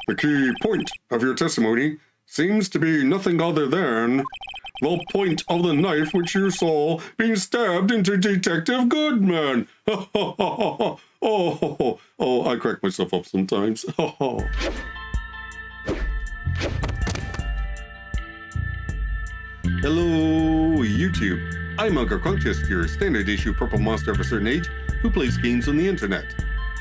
The key point of your testimony seems to be nothing other than the point of the knife which you saw being stabbed into Detective Goodman. Oh, I crack myself up sometimes. Hello, YouTube. I'm Unca Crunk, just your standard issue purple monster of a certain age who plays games on the internet.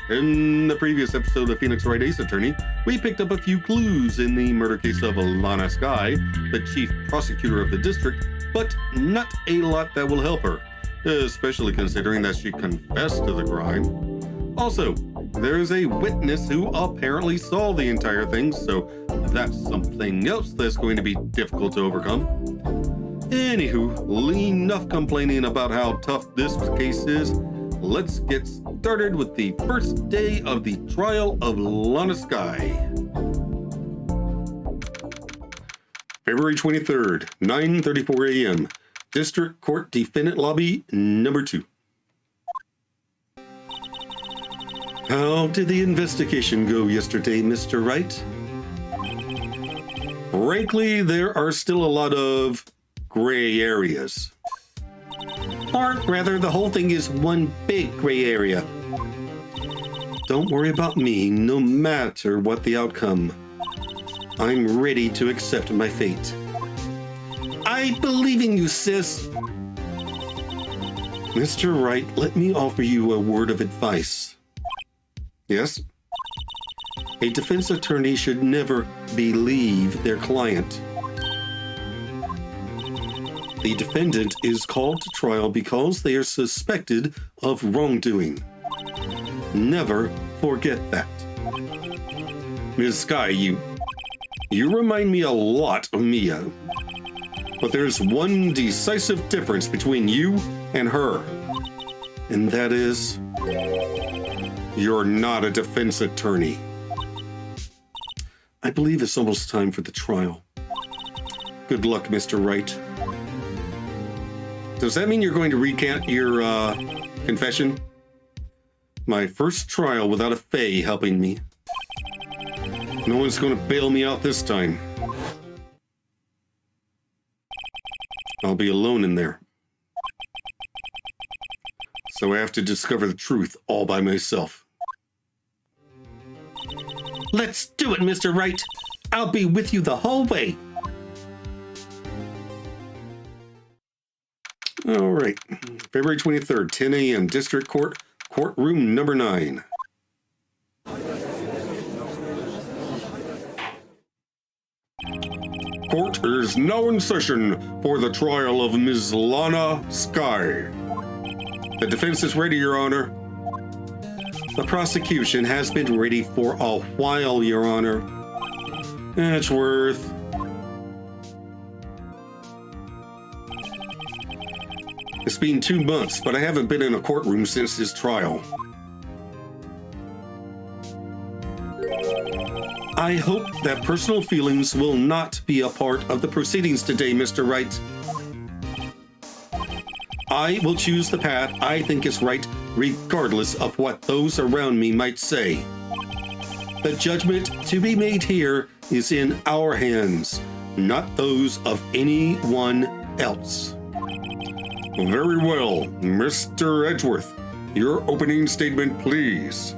In the previous episode of Phoenix Wright Ace Attorney, we picked up a few clues in the murder case of Alana Skye, the chief prosecutor of the district, but not a lot that will help her, especially considering that she confessed to the crime. Also, there's a witness who apparently saw the entire thing, so that's something else that's going to be difficult to overcome. Anywho, enough complaining about how tough this case is. Let's get started with the first day of the trial of Alana Skye. February 23rd, 9:34 a.m. District Court Defendant Lobby number 2. How did the investigation go yesterday, Mr. Wright? Frankly, there are still a lot of gray areas. Or rather, the whole thing is one big gray area. Don't worry about me, no matter what the outcome. I'm ready to accept my fate. I believe in you, sis. Mr. Wright, let me offer you a word of advice. Yes? A defense attorney should never believe their client. The defendant is called to trial because they are suspected of wrongdoing. Never forget that. Ms. Skye, you remind me a lot of Mia. But there's one decisive difference between you and her. And that is, you're not a defense attorney. I believe it's almost time for the trial. Good luck, Mr. Wright. Does that mean you're going to recant your confession? My first trial without a fae helping me. No one's going to bail me out this time. I'll be alone in there. So I have to discover the truth all by myself. Let's do it, Mr. Wright. I'll be with you the whole way. All right, February 23rd, 10 a.m., District Court, courtroom number 9. Court is now in session for the trial of Ms. Alana Skye. The defense is ready, Your Honor. The prosecution has been ready for a while, Your Honor. Edgeworth. It's been 2 months, but I haven't been in a courtroom since his trial. I hope that personal feelings will not be a part of the proceedings today, Mr. Wright. I will choose the path I think is right, regardless of what those around me might say. The judgment to be made here is in our hands, not those of anyone else. Very well, Mr. Edgeworth. Your opening statement, please.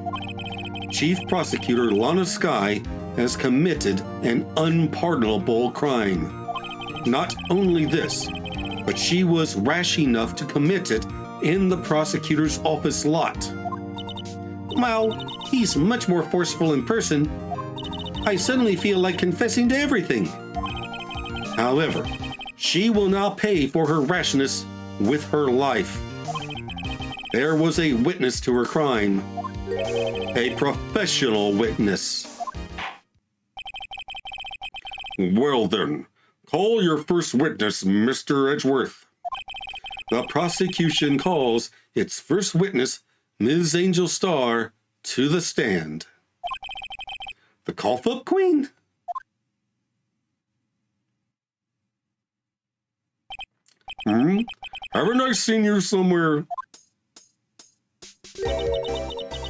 Chief Prosecutor Alana Skye has committed an unpardonable crime. Not only this, but she was rash enough to commit it in the prosecutor's office lot. While he's much more forceful in person, I suddenly feel like confessing to everything. However, she will now pay for her rashness with her life. There was a witness to her crime, a professional witness. Well then, call your first witness, Mr. Edgeworth. The prosecution calls its first witness, Ms. Angel Starr, to the stand. The cough-up queen? Haven't I seen you somewhere?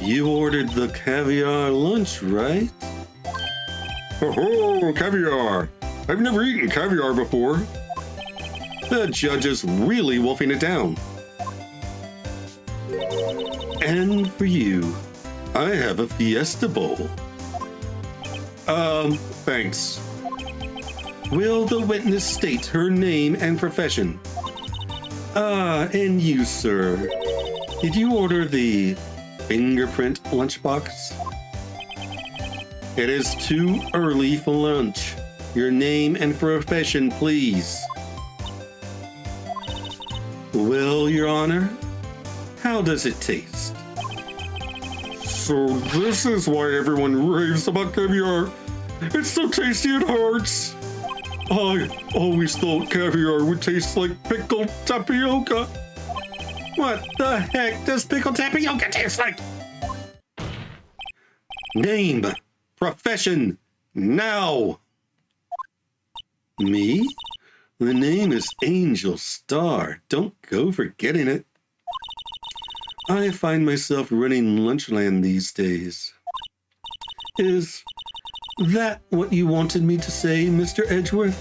You ordered the caviar lunch, right? Oh, caviar! I've never eaten caviar before. The judge is really wolfing it down. And for you, I have a Fiesta Bowl. Thanks. Will the witness state her name and profession? And you, sir. Did you order the fingerprint lunchbox? It is too early for lunch. Your name and profession, please. Well, Your Honor, how does it taste? So this is why everyone raves about caviar. It's so tasty it hurts. I always thought caviar would taste like pickled tapioca. What the heck does pickled tapioca taste like? Name, profession, now. Me? The name is Angel Star. Don't go forgetting it. I find myself running Lunchland these days. Is that what you wanted me to say, Mr. Edgeworth?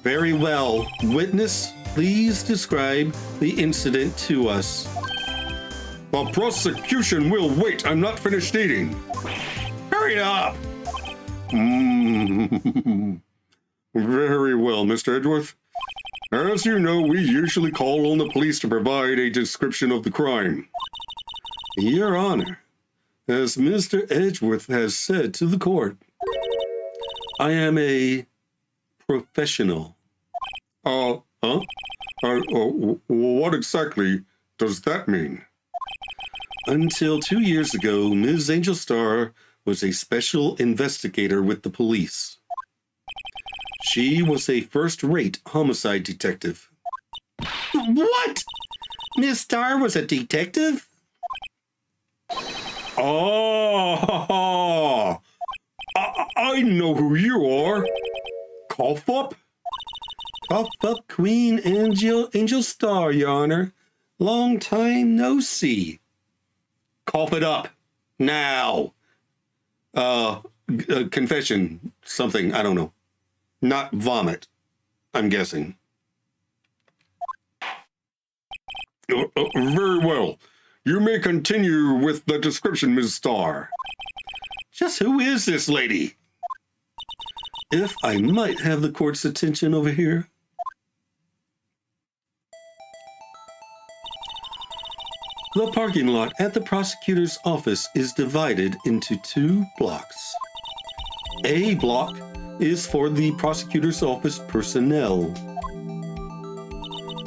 Very well. Witness, please describe the incident to us. The prosecution will wait. I'm not finished eating. Hurry up! Very well, Mr. Edgeworth. As you know, we usually call on the police to provide a description of the crime. Your Honor, as Mr. Edgeworth has said to the court, I am a professional. What exactly does that mean? Until 2 years ago, Ms. Angel Star was a special investigator with the police. She was a first-rate homicide detective. What? Miss Star was a detective? Oh, I know who you are. Cough up? Cough up, Queen Angel Star, Your Honor. Long time no see. Cough it up. Now. Confession. Something. I don't know. Not vomit, I'm guessing. Very well. You may continue with the description, Ms. Starr. Just who is this lady? If I might have the court's attention over here. The parking lot at the prosecutor's office is divided into 2 blocks. A block is for the prosecutor's office personnel.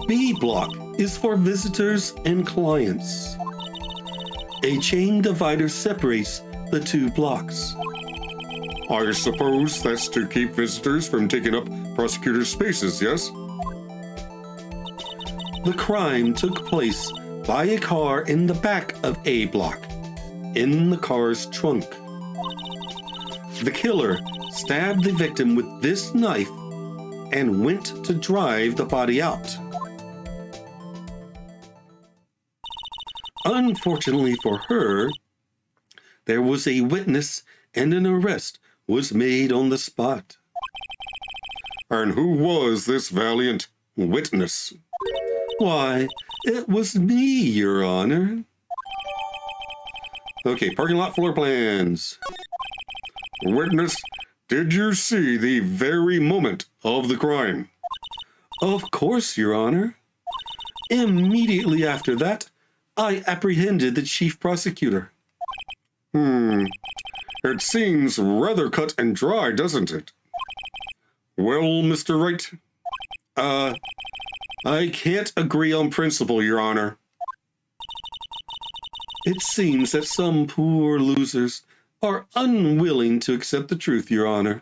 B block is for visitors and clients. A chain divider separates the 2 blocks. I suppose that's to keep visitors from taking up prosecutor's spaces, yes? The crime took place by a car in the back of A block, in the car's trunk. The killer stabbed the victim with this knife and went to drive the body out. Unfortunately for her, there was a witness and an arrest was made on the spot. And who was this valiant witness? Why, it was me, Your Honor. Okay, parking lot floor plans. Witness, did you see the very moment of the crime? Of course, Your Honor. Immediately after that, I apprehended the chief prosecutor. It seems rather cut and dry, doesn't it? Well, Mr. Wright, I can't agree on principle, Your Honor. It seems that some poor losers are unwilling to accept the truth, Your Honor.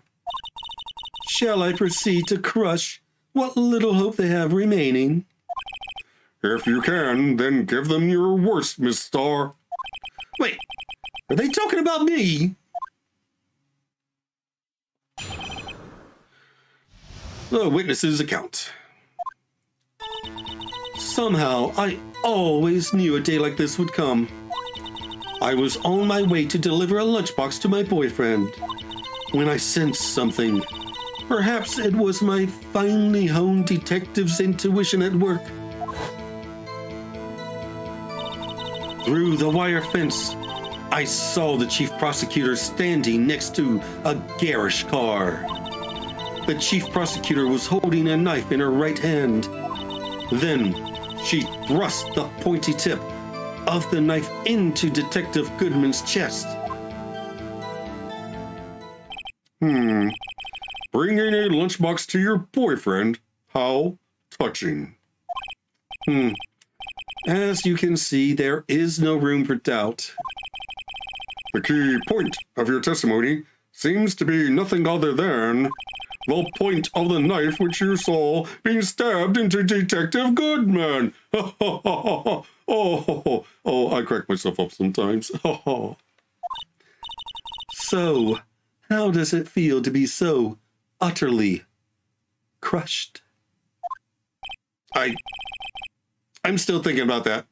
Shall I proceed to crush what little hope they have remaining? If you can, then give them your worst, Miss Starr. Wait, are they talking about me? The witness's account. Somehow, I always knew a day like this would come. I was on my way to deliver a lunchbox to my boyfriend. when I sensed something. Perhaps it was my finely honed detective's intuition at work. Through the wire fence, I saw the chief prosecutor standing next to a garish car. The chief prosecutor was holding a knife in her right hand. Then she thrust the pointy tip of the knife into Detective Goodman's chest. Bringing a lunchbox to your boyfriend? How touching. As you can see, there is no room for doubt. The key point of your testimony seems to be nothing other than the point of the knife which you saw being stabbed into Detective Goodman. Oh, I crack myself up sometimes. So, how does it feel to be so utterly crushed? I'm still thinking about that.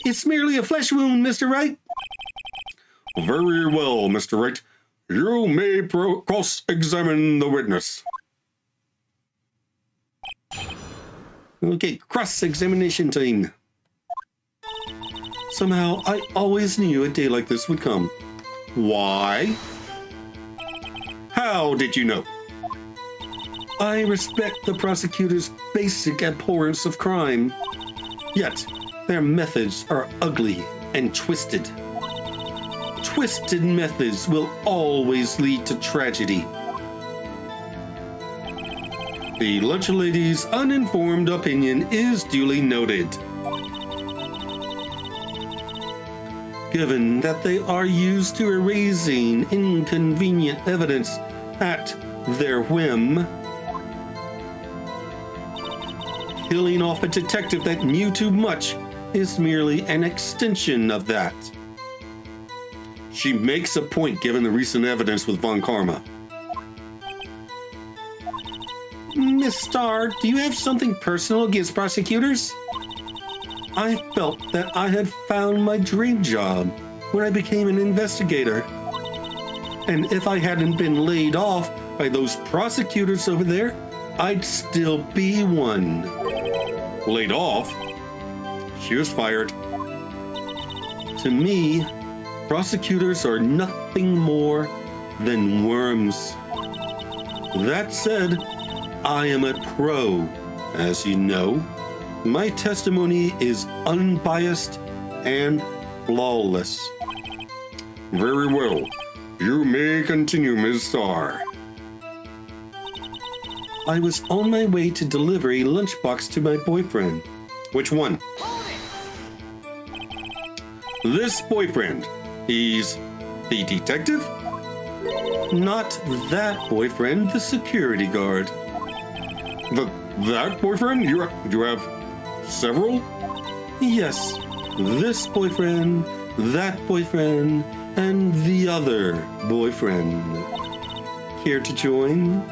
It's merely a flesh wound, Mr. Wright. Very well, Mr. Wright. You may cross-examine the witness. Okay, cross-examination time. Somehow, I always knew a day like this would come. Why? How did you know? I respect the prosecutor's basic abhorrence of crime, yet their methods are ugly and twisted. Twisted methods will always lead to tragedy. The lunch lady's uninformed opinion is duly noted. Given that they are used to erasing inconvenient evidence at their whim, killing off a detective that knew too much is merely an extension of that. She makes a point given the recent evidence with Von Karma. Miss Starr, do you have something personal against prosecutors? I felt that I had found my dream job when I became an investigator. And if I hadn't been laid off by those prosecutors over there, I'd still be one. Laid off? She was fired. To me, prosecutors are nothing more than worms. That said, I am a pro, as you know. My testimony is unbiased and flawless. Very well. You may continue, Ms. Starr. I was on my way to deliver a lunchbox to my boyfriend. Which one? This boyfriend. He's the detective? Not that boyfriend, the security guard. That boyfriend? You have several? Yes. This boyfriend, that boyfriend, and the other boyfriend. Care to join?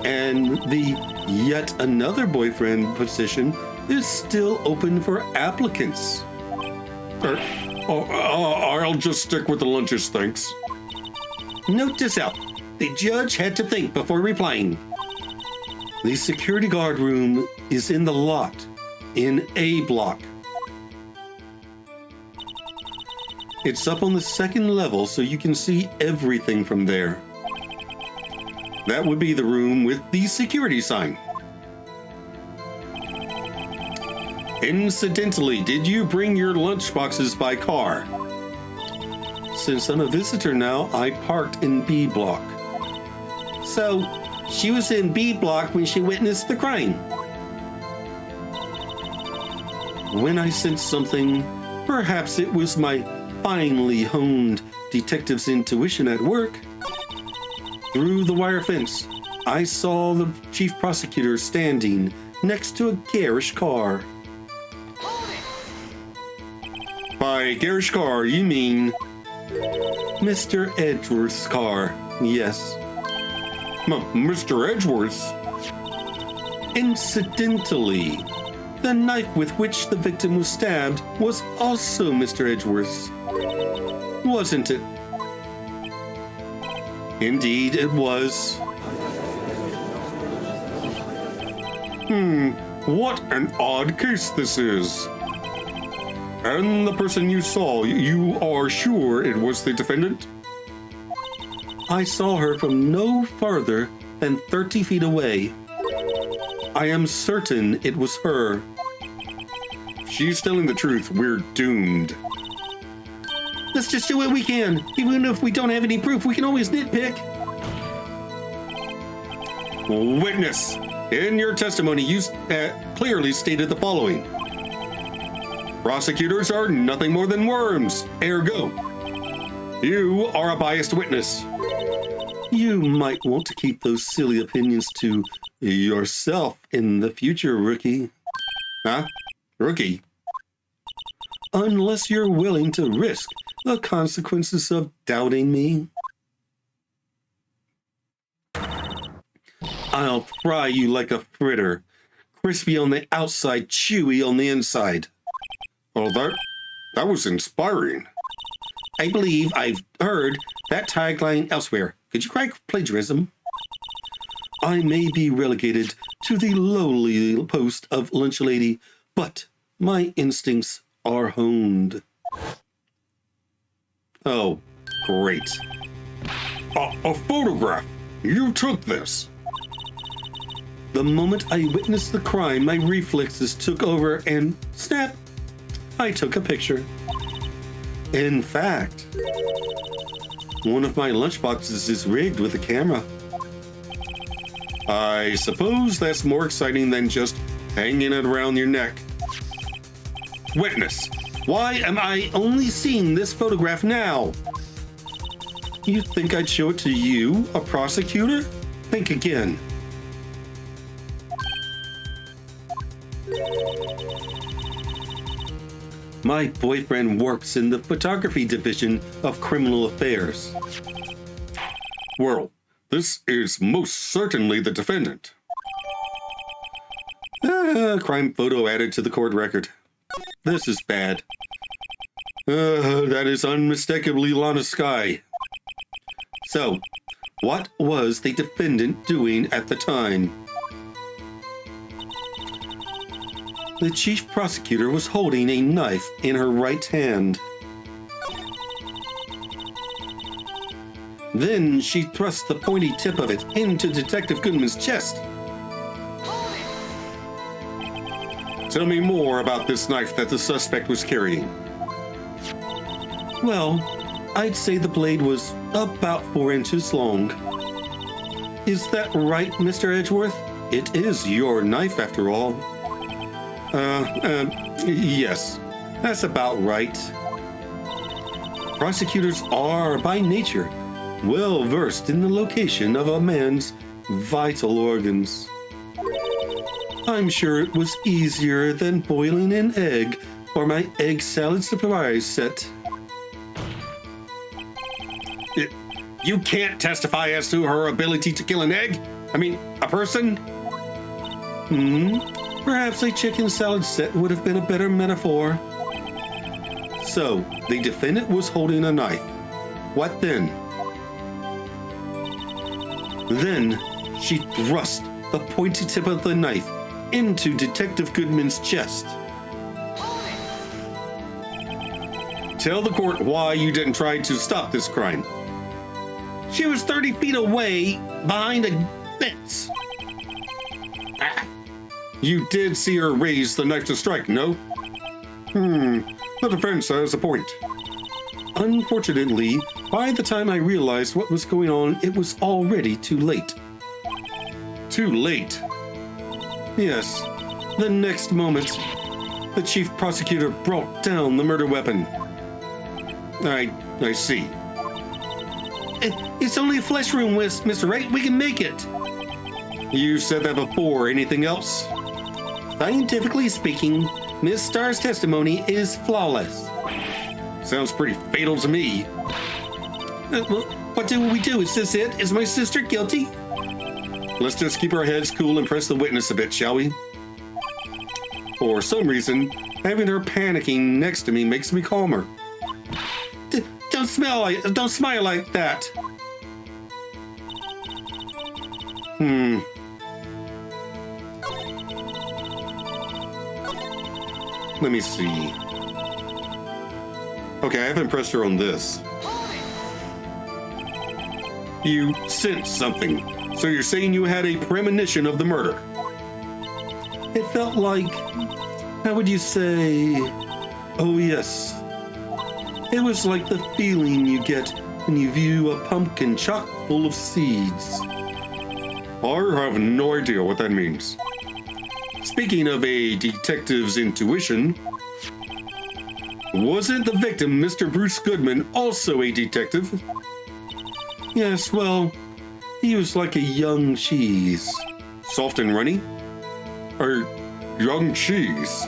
And the yet another boyfriend position is still open for applicants. I'll just stick with the lunches, thanks. Note to self. The judge had to think before replying. The security guard room is in the lot, in A block. It's up on the second level, so you can see everything from there. That would be the room with the security sign. Incidentally, did you bring your lunchboxes by car? Since I'm a visitor now, I parked in B block. So, she was in B block when she witnessed the crime. When I sensed something, perhaps it was my finely honed detective's intuition at work. Through the wire fence, I saw the chief prosecutor standing next to a garish car. By garish car, you mean Mr. Edgeworth's car, yes. Mr. Edgeworth's? Incidentally, the knife with which the victim was stabbed was also Mr. Edgeworth's, wasn't it? Indeed, it was. What an odd case this is. And the person you saw, you are sure it was the defendant? I saw her from no farther than 30 feet away. I am certain it was her. If she's telling the truth, we're doomed. Let's just do what we can. Even if we don't have any proof, we can always nitpick. Witness, in your testimony, you clearly stated the following. Prosecutors are nothing more than worms, ergo. You are a biased witness. You might want to keep those silly opinions to yourself in the future, rookie. Huh? Rookie? Unless you're willing to risk the consequences of doubting me. I'll fry you like a fritter. Crispy on the outside, chewy on the inside. Oh, that was inspiring. I believe I've heard that tagline elsewhere. Could you crack plagiarism? I may be relegated to the lowly post of lunch lady, but my instincts are honed. Oh, great. A photograph. You took this. The moment I witnessed the crime, my reflexes took over and snap, I took a picture. In fact, one of my lunchboxes is rigged with a camera. I suppose that's more exciting than just hanging it around your neck. Witness, why am I only seeing this photograph now? You think I'd show it to you, a prosecutor? Think again. My boyfriend works in the photography division of criminal affairs. Well, this is most certainly the defendant. Crime photo added to the court record. This is bad. That is unmistakably Lana Sky. So, what was the defendant doing at the time? The chief prosecutor was holding a knife in her right hand. Then she thrust the pointy tip of it into Detective Goodman's chest. Tell me more about this knife that the suspect was carrying. Well, I'd say the blade was about 4 inches long. Is that right, Mr. Edgeworth? It is your knife, after all. Yes, that's about right. Prosecutors are, by nature, well versed in the location of a man's vital organs. I'm sure it was easier than boiling an egg for my egg salad surprise set. You can't testify as to her ability to kill an egg? I mean, a person? Perhaps a chicken salad set would have been a better metaphor. So, the defendant was holding a knife. What then? Then, she thrust the pointy tip of the knife into Detective Goodman's chest. Tell the court why you didn't try to stop this crime. She was 30 feet away behind a fence. You did see her raise the knife to strike, no? The defense has a point. Unfortunately, by the time I realized what was going on, it was already too late. Too late? Yes. The next moment, the chief prosecutor brought down the murder weapon. I see. It's only a flesh wound, Mr. Wright. We can make it. You said that before. Anything else? Scientifically speaking, Miss Starr's testimony is flawless. Sounds pretty fatal to me. What do we do? Is this it? Is my sister guilty? Let's just keep our heads cool and press the witness a bit, shall we? For some reason, having her panicking next to me makes me calmer. Don't smile like that. Let me see. Okay, I haven't pressed her on this. You sensed something, so you're saying you had a premonition of the murder. It felt like, how would you say, oh yes. It was like the feeling you get when you view a pumpkin chock full of seeds. I have no idea what that means. Speaking of a detective's intuition, wasn't the victim, Mr. Bruce Goodman, also a detective? Yes, well, he was like a young cheese. Soft and runny? Or young cheese?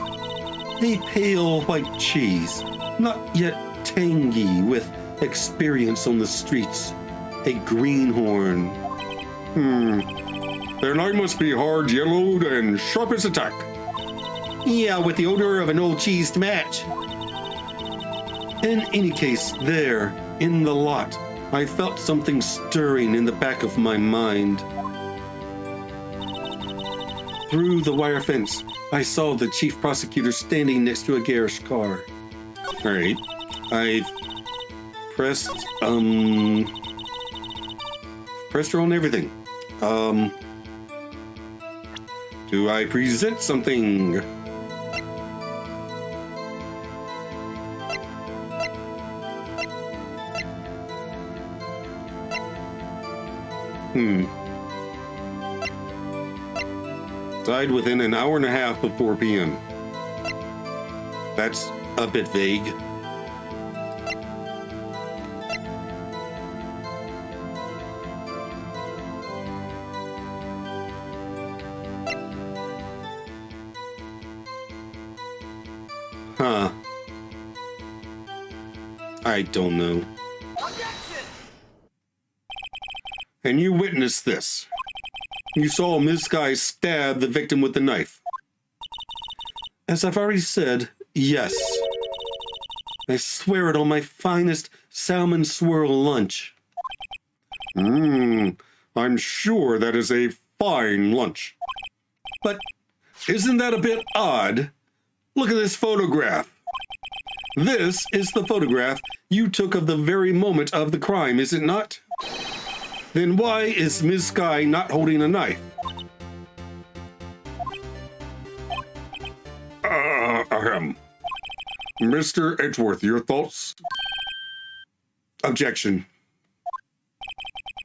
A pale white cheese, not yet tangy, with experience on the streets. A greenhorn. Then I must be hard yellowed and sharp as a tack. Yeah, with the odor of an old cheese to match. In any case, there, in the lot, I felt something stirring in the back of my mind. Through the wire fence, I saw the chief prosecutor standing next to a garage car. All right, I've pressed her on everything. Do I present something? Died within an hour and a half of 4 p.m. That's a bit vague. Huh. I don't know. And you witnessed this. You saw Ms. Guy stab the victim with the knife. As I've already said, yes. I swear it on my finest salmon swirl lunch. I'm sure that is a fine lunch. But isn't that a bit odd? Look at this photograph. This is the photograph you took of the very moment of the crime, is it not? Then why is Ms. Sky not holding a knife? Mr. Edgeworth, your thoughts? Objection.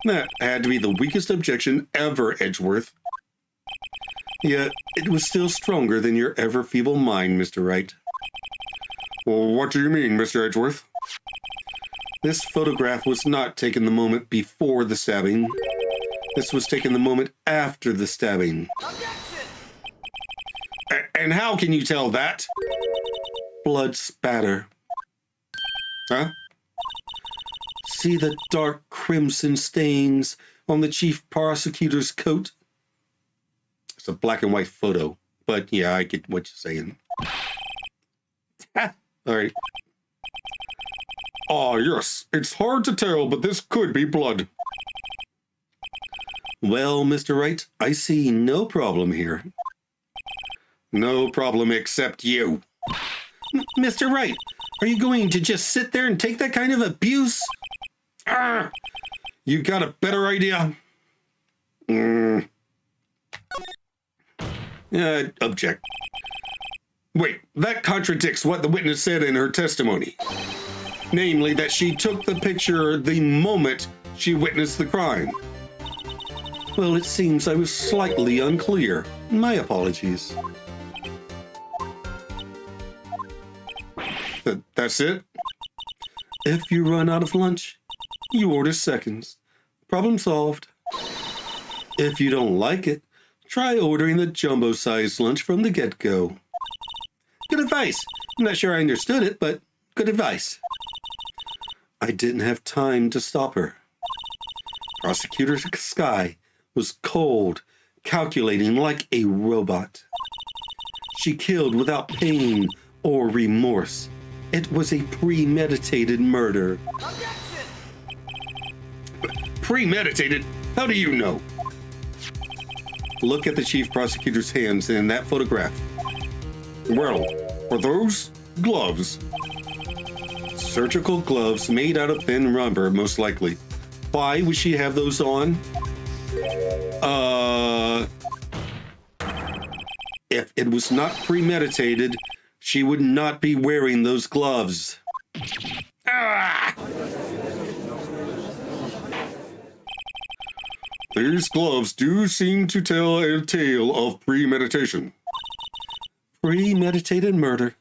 That had to be the weakest objection ever, Edgeworth. Yet, it was still stronger than your ever-feeble mind, Mr. Wright. Well, what do you mean, Mr. Edgeworth? This photograph was not taken the moment before the stabbing. This was taken the moment after the stabbing. And how can you tell that? Blood spatter. Huh? See the dark crimson stains on the chief prosecutor's coat? It's a black and white photo, but yeah, I get what you're saying. All right. Ah, yes, it's hard to tell, but this could be blood. Well, Mr. Wright, I see no problem here. No problem except you. Mr. Wright, are you going to just sit there and take that kind of abuse? You got a better idea? Object. Wait, that contradicts what the witness said in her testimony. Namely, that she took the picture the moment she witnessed the crime. Well, it seems I was slightly unclear. My apologies. That's it? If you run out of lunch, you order seconds. Problem solved. If you don't like it, try ordering the jumbo-sized lunch from the get-go. Good advice. I'm not sure I understood it, but good advice. I didn't have time to stop her. Prosecutor Sky was cold, calculating like a robot. She killed without pain or remorse. It was a premeditated murder. Premeditated? How do you know? look at the chief prosecutor's hands in that photograph. Well, are those gloves? Surgical gloves made out of thin rubber, most likely. Why would she have those on? If it was not premeditated, she would not be wearing those gloves. Ah! These gloves do seem to tell a tale of premeditation. Premeditated murder.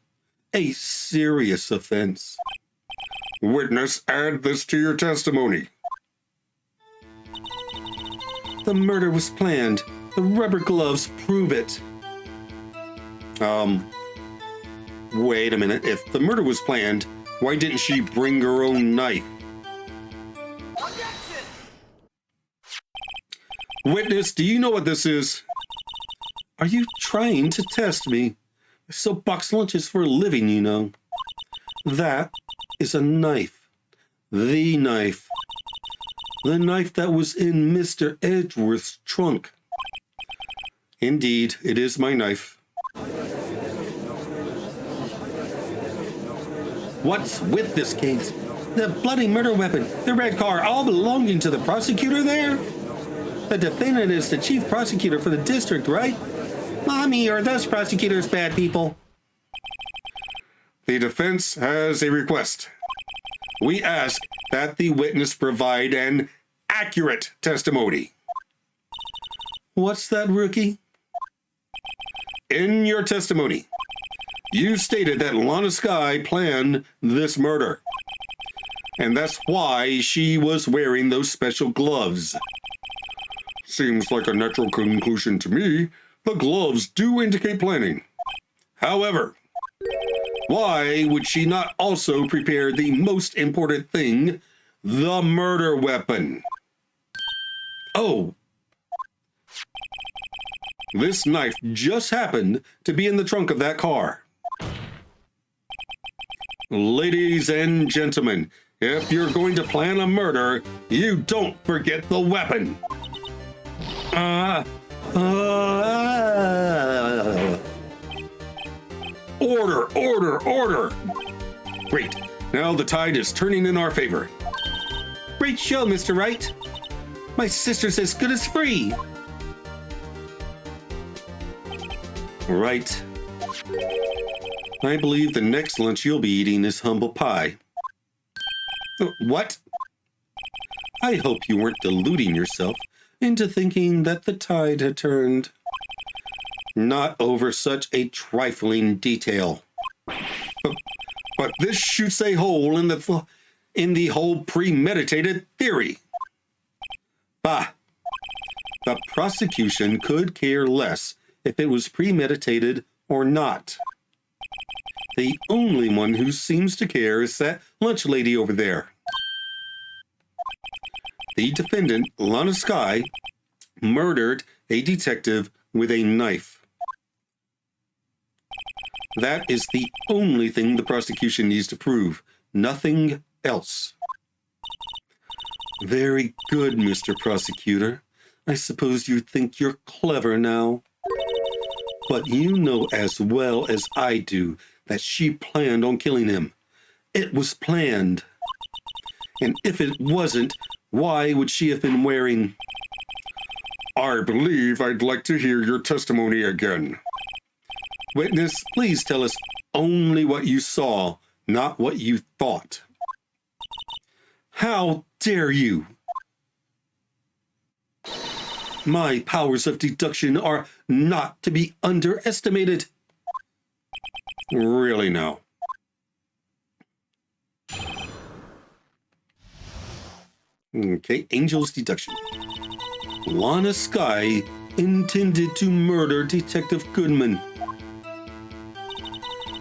A serious offense. Witness, add this to your testimony. The murder was planned. The rubber gloves prove it. Wait a minute. If the murder was planned, why didn't she bring her own knife? Witness, do you know what this is? Are you trying to test me? Soapbox lunch is for a living, you know. That is a knife. The knife. The knife that was in Mr. Edgeworth's trunk. Indeed, it is my knife. What's with this case? The bloody murder weapon, the red car, all belonging to the prosecutor there? The defendant is the chief prosecutor for the district, right? Mommy, are those prosecutors bad people? The defense has a request. We ask that the witness provide an accurate testimony. What's that, rookie? In your testimony, you stated that Lana Skye planned this murder. And that's why she was wearing those special gloves. Seems like a natural conclusion to me. The gloves do indicate planning. However, why would she not also prepare the most important thing, the murder weapon? Oh. This knife just happened to be in the trunk of that car. Ladies and gentlemen, if you're going to plan a murder, you don't forget the weapon. Order. Great. Now the tide is turning in our favor. Great show, Mr. Wright. My sister's as good as free. Right. I believe the next lunch you'll be eating is humble pie. What? I hope you weren't deluding yourself into thinking that the tide had turned. Not over such a trifling detail. But this shoots a hole in the whole premeditated theory. Bah! The prosecution could care less if it was premeditated or not. The only one who seems to care is that lunch lady over there. The defendant, Lana Skye, murdered a detective with a knife. That is the only thing the prosecution needs to prove. Nothing else. Very good, Mr. Prosecutor. I suppose you think you're clever now. But you know as well as I do that she planned on killing him. It was planned. And if it wasn't, why would she have been wearing... I believe I'd like to hear your testimony again. Witness, please tell us only what you saw, not what you thought. How dare you? My powers of deduction are not to be underestimated. Really now. Okay, Angel's deduction. Lana Skye intended to murder Detective Goodman.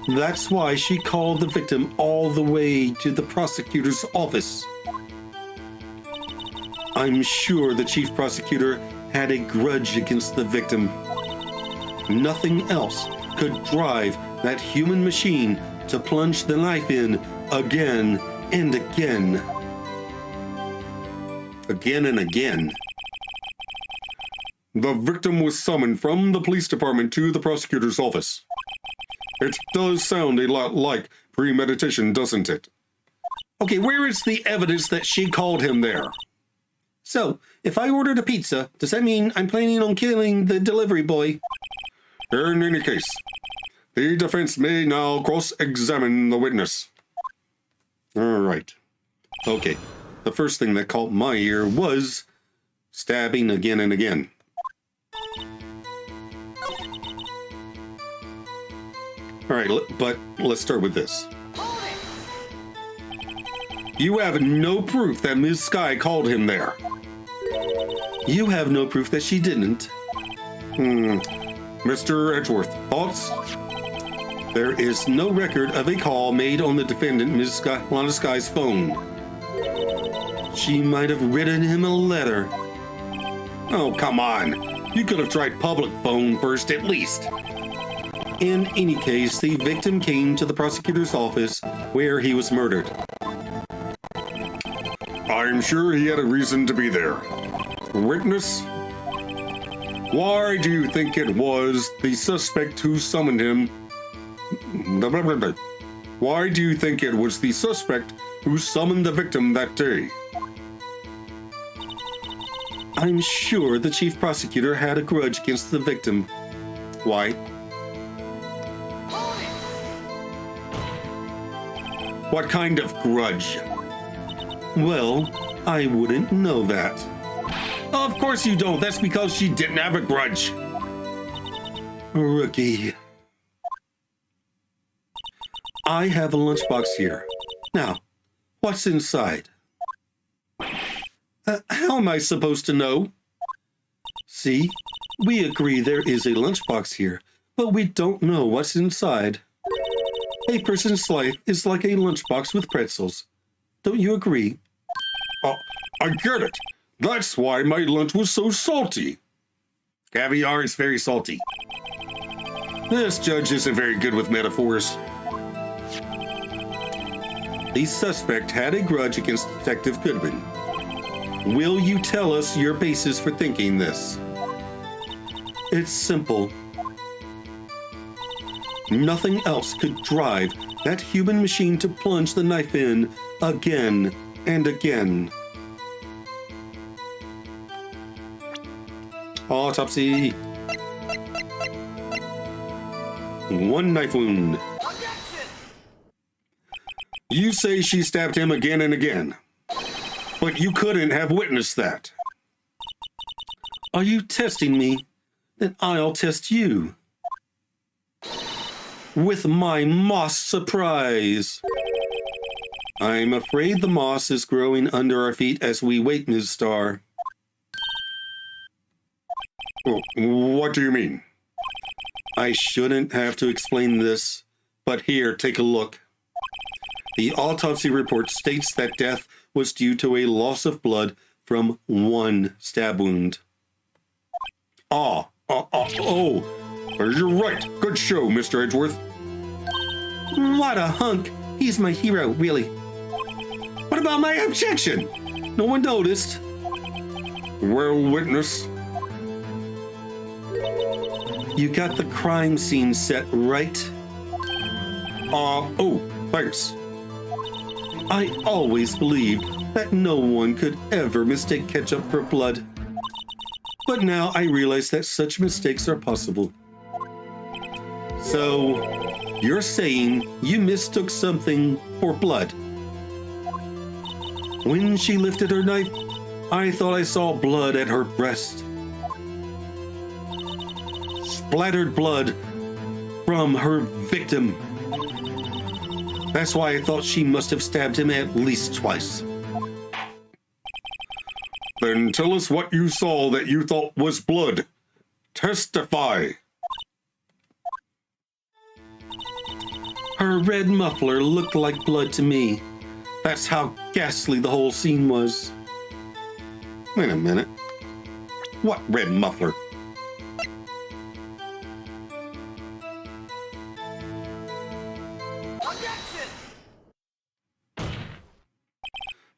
That's why she called the victim all the way to the prosecutor's office. I'm sure the chief prosecutor had a grudge against the victim. Nothing else could drive that human machine to plunge the knife in again and again. Again and again. The victim was summoned from the police department to the prosecutor's office. It does sound a lot like premeditation, doesn't it? Okay, where is the evidence that she called him there? So, if I ordered a pizza, does that mean I'm planning on killing the delivery boy? In any case, the defense may now cross-examine the witness. All right. Okay, the first thing that caught my ear was stabbing again and again. All right, but let's start with this. You have no proof that Ms. Sky called him there. You have no proof that she didn't. Mr. Edgeworth, thoughts? There is no record of a call made on the defendant, Ms. Lana Sky's phone. She might have written him a letter. Oh, come on. You could have tried public phone first at least. In any case, the victim came to the prosecutor's office where he was murdered. I'm sure he had a reason to be there. Witness? Why do you think it was the suspect who summoned him? Why do you think it was the suspect who summoned the victim that day? I'm sure the chief prosecutor had a grudge against the victim. Why? What kind of grudge? Well, I wouldn't know that. Of course you don't. That's because she didn't have a grudge. Rookie. I have a lunchbox here. Now, what's inside? How am I supposed to know? See, we agree there is a lunchbox here, but we don't know what's inside. A person's life is like a lunchbox with pretzels. Don't you agree? Oh, I get it. That's why my lunch was so salty. Caviar is very salty. This judge isn't very good with metaphors. The suspect had a grudge against Detective Goodwin. Will you tell us your basis for thinking this? It's simple. Nothing else could drive that human machine to plunge the knife in again and again. Autopsy. One knife wound. You say she stabbed him again and again, but you couldn't have witnessed that. Are you testing me? Then I'll test you. With my moss surprise. I'm afraid the moss is growing under our feet as we wait, Ms. Starr. What do you mean? I shouldn't have to explain this, but here, take a look. The autopsy report states that death was due to a loss of blood from one stab wound. Oh, you're right. Good show, Mr. Edgeworth. What a hunk. He's my hero, really. What about my objection? No one noticed. Well, witness. You got the crime scene set, right? Oh, thanks. I always believed that no one could ever mistake ketchup for blood. But now I realize that such mistakes are possible. So, you're saying you mistook something for blood? When she lifted her knife, I thought I saw blood at her breast. Splattered blood from her victim. That's why I thought she must have stabbed him at least twice. Then tell us what you saw that you thought was blood. Testify. Her red muffler looked like blood to me. That's how ghastly the whole scene was. Wait a minute. What red muffler?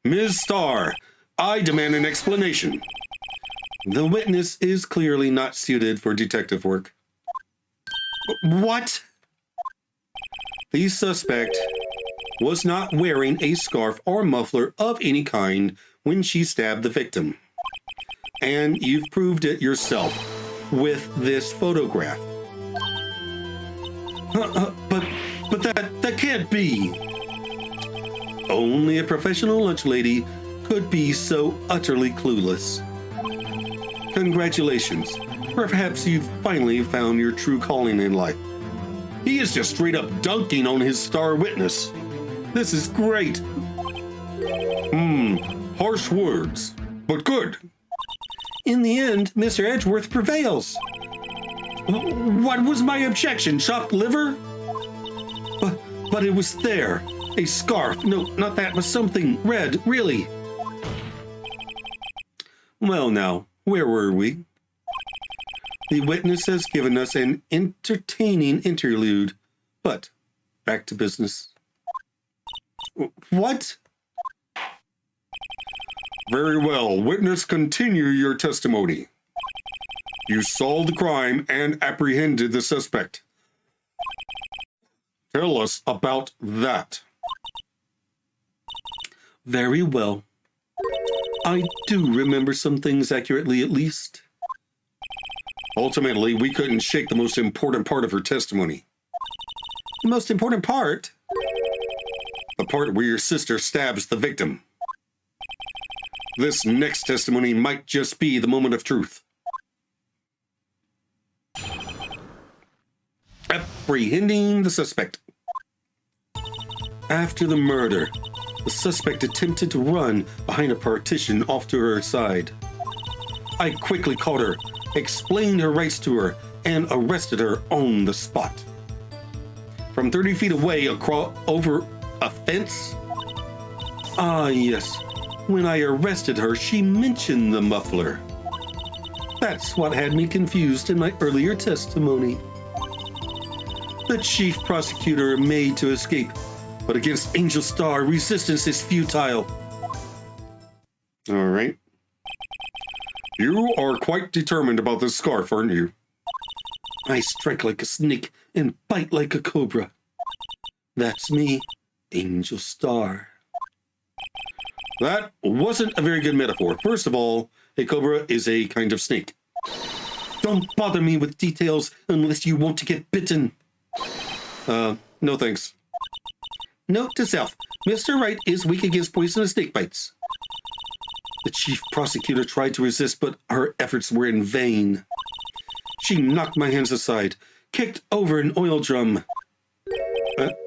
Ms. Starr, I demand an explanation. The witness is clearly not suited for detective work. What? The suspect was not wearing a scarf or muffler of any kind when she stabbed the victim. And you've proved it yourself with this photograph. But that can't be. Only a professional lunch lady could be so utterly clueless. Congratulations. Perhaps you've finally found your true calling in life. He is just straight up dunking on his star witness. This is great. Harsh words, but good. In the end, Mr. Edgeworth prevails. What was my objection? Chopped liver? But it was there. A scarf. No, not that, but something red, really. Well, now, where were we? The witness has given us an entertaining interlude, but back to business. What? Very well. Witness, continue your testimony. You solved the crime and apprehended the suspect. Tell us about that. Very well. I do remember some things accurately, at least. Ultimately, we couldn't shake the most important part of her testimony. The most important part? The part where your sister stabs the victim. This next testimony might just be the moment of truth. Apprehending the suspect. After the murder, the suspect attempted to run behind a partition off to her side. I quickly caught her, explained her rights to her, and arrested her on the spot. From 30 feet away over a fence? Ah, yes. When I arrested her, she mentioned the muffler. That's what had me confused in my earlier testimony. The chief prosecutor made to escape, but against Angel Star, resistance is futile. All right. You are quite determined about this scarf, aren't you? I strike like a snake and bite like a cobra. That's me, Angel Star. That wasn't a very good metaphor. First of all, a cobra is a kind of snake. Don't bother me with details unless you want to get bitten. No thanks. Note to self, Mr. Wright is weak against poisonous snake bites. The chief prosecutor tried to resist, but her efforts were in vain. She knocked my hands aside, kicked over an oil drum.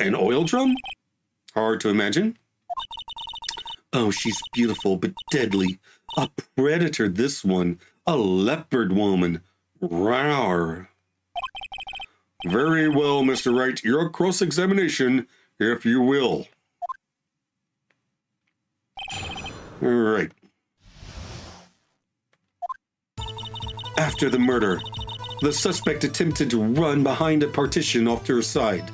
An oil drum? Hard to imagine. Oh, she's beautiful, but deadly. A predator, this one. A leopard woman. Rawr. Very well, Mr. Wright. Your cross-examination, if you will. All right. After the murder, the suspect attempted to run behind a partition off to her side.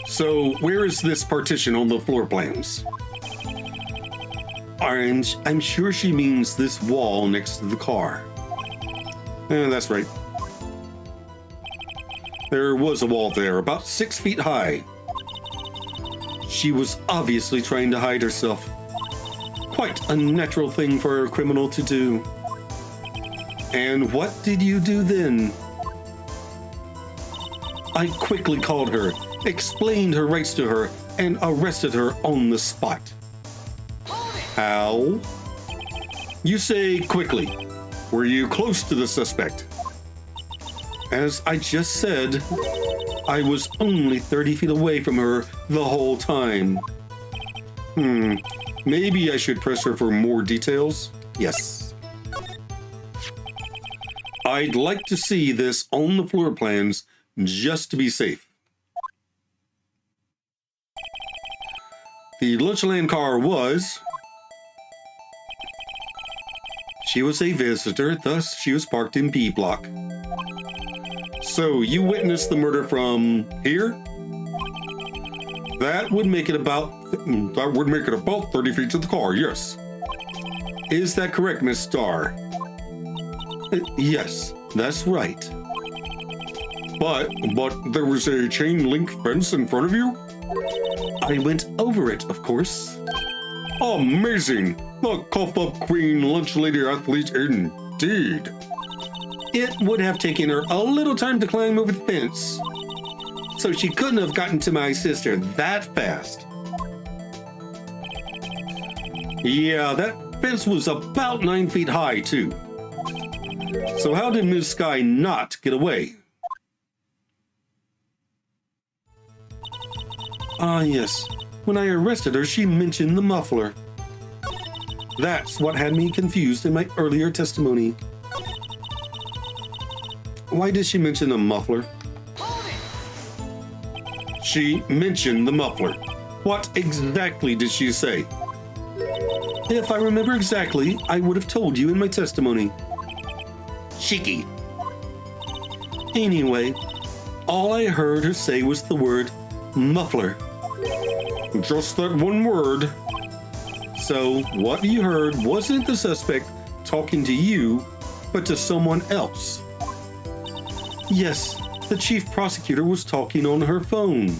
So, where is this partition on the floor plans? I'm sure she means this wall next to the car. That's right. There was a wall there, about 6 feet high. She was obviously trying to hide herself. Quite a natural thing for a criminal to do. And what did you do then? I quickly called her, explained her rights to her, and arrested her on the spot. How? You say quickly. Were you close to the suspect? As I just said, I was only 30 feet away from her the whole time. Maybe I should press her for more details? Yes. I'd like to see this on the floor plans just to be safe. The Lunchland car was... She was a visitor, thus she was parked in B block. So you witnessed the murder from here? That would make it about 30 feet to the car, yes. Is that correct, Miss Starr? Yes, that's right. But there was a chain link fence in front of you? I went over it, of course. Amazing! The cuff-up queen lunch lady athlete indeed. It would have taken her a little time to climb over the fence, so she couldn't have gotten to my sister that fast. Yeah, that fence was about 9 feet high, too. So how did Ms. Sky not get away? Ah, yes. When I arrested her, she mentioned the muffler. That's what had me confused in my earlier testimony. Why did she mention a muffler? She mentioned the muffler. What exactly did she say? If I remember exactly, I would have told you in my testimony. Cheeky. Anyway, all I heard her say was the word muffler. Just that one word. So what you heard wasn't the suspect talking to you, but to someone else. Yes, the chief prosecutor was talking on her phone,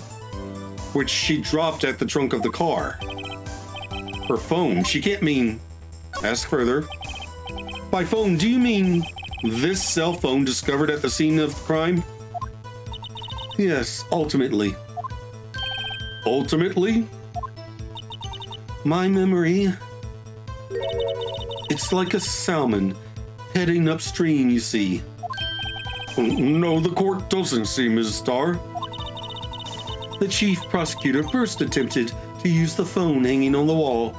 which she dropped at the trunk of the car. Her phone, she can't mean... Ask further. By phone, do you mean this cell phone discovered at the scene of the crime? Yes, ultimately. Ultimately? My memory... It's like a salmon heading upstream, you see. No, the court doesn't see, Ms. Starr. The chief prosecutor first attempted to use the phone hanging on the wall.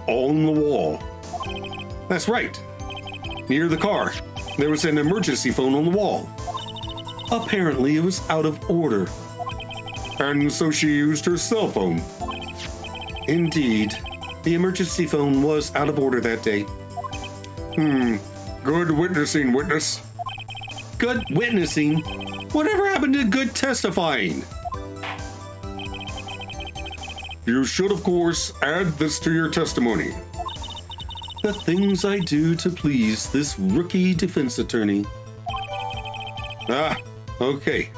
On the wall? That's right. Near the car, there was an emergency phone on the wall. Apparently, it was out of order. And so she used her cell phone. Indeed. The emergency phone was out of order that day. Good witnessing, witness. Good witnessing? Whatever happened to good testifying? You should, of course, add this to your testimony. The things I do to please this rookie defense attorney. Ah, okay.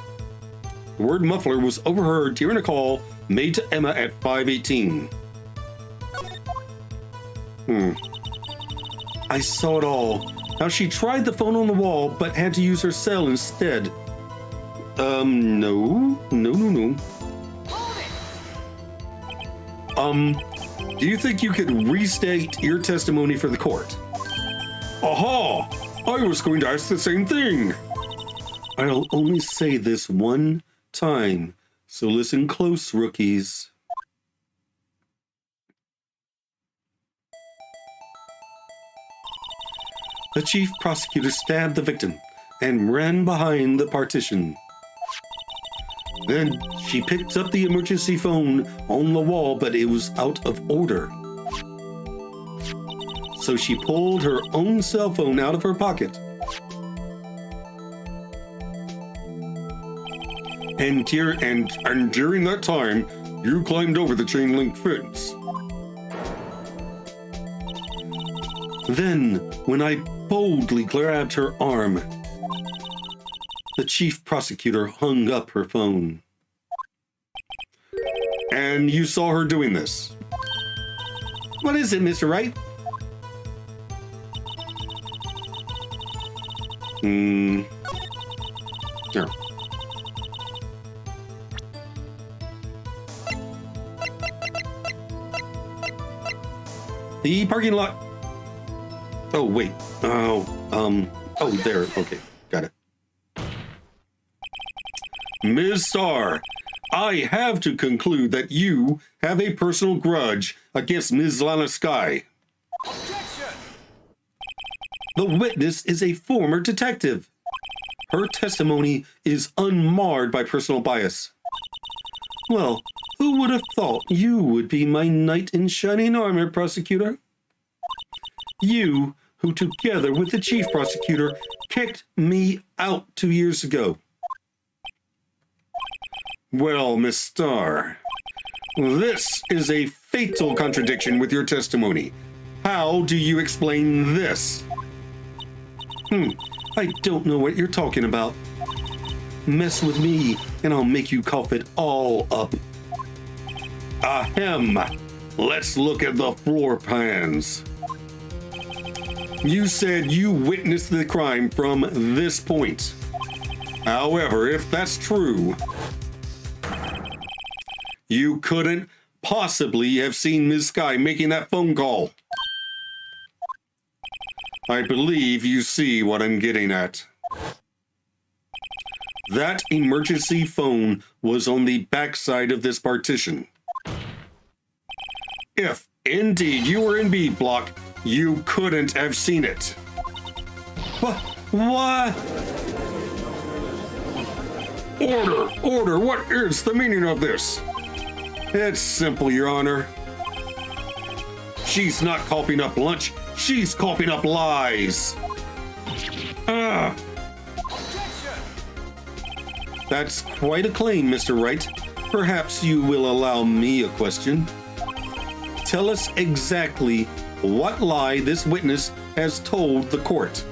The word muffler was overheard during a call made to Emma at 5:18. I saw it all. How she tried the phone on the wall, but had to use her cell instead. No. Do you think you could restate your testimony for the court? Aha! I was going to ask the same thing. I'll only say this one time, so listen close, rookies. The chief prosecutor stabbed the victim and ran behind the partition. Then she picked up the emergency phone on the wall, but it was out of order. So she pulled her own cell phone out of her pocket. And during that time, you climbed over the chain link fence. Then, when I boldly grabbed her arm, the chief prosecutor hung up her phone. And you saw her doing this. What is it, Mr. Wright? Here. The parking lot. Oh, wait. Oh, there. Okay, got it. Ms. Starr, I have to conclude that you have a personal grudge against Ms. Lana Sky. Objection! The witness is a former detective. Her testimony is unmarred by personal bias. Well, who would have thought you would be my knight in shining armor, prosecutor? You, who together with the chief prosecutor, kicked me out 2 years ago. Well, Miss Starr, this is a fatal contradiction with your testimony. How do you explain this? I don't know what you're talking about. Mess with me, and I'll make you cough it all up. Ahem. Let's look at the floor plans. You said you witnessed the crime from this point. However, if that's true, you couldn't possibly have seen Ms. Sky making that phone call. I believe you see what I'm getting at. That emergency phone was on the backside of this partition. If indeed you were in B block, you couldn't have seen it. What? Order, what is the meaning of this? It's simple, Your Honor. She's not coughing up lunch, she's coughing up lies. That's quite a claim, Mr. Wright. Perhaps you will allow me a question. Tell us exactly what lie this witness has told the court.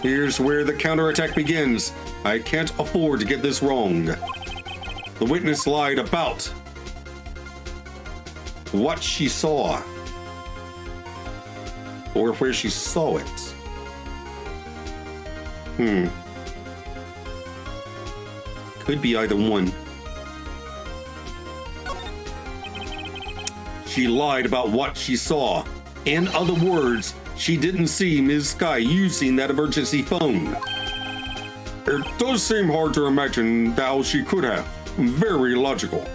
Here's where the counterattack begins. I can't afford to get this wrong. The witness lied about what she saw, or where she saw it. Could be either one. She lied about what she saw. In other words, she didn't see Ms. Sky using that emergency phone. It does seem hard to imagine how she could have. Very logical.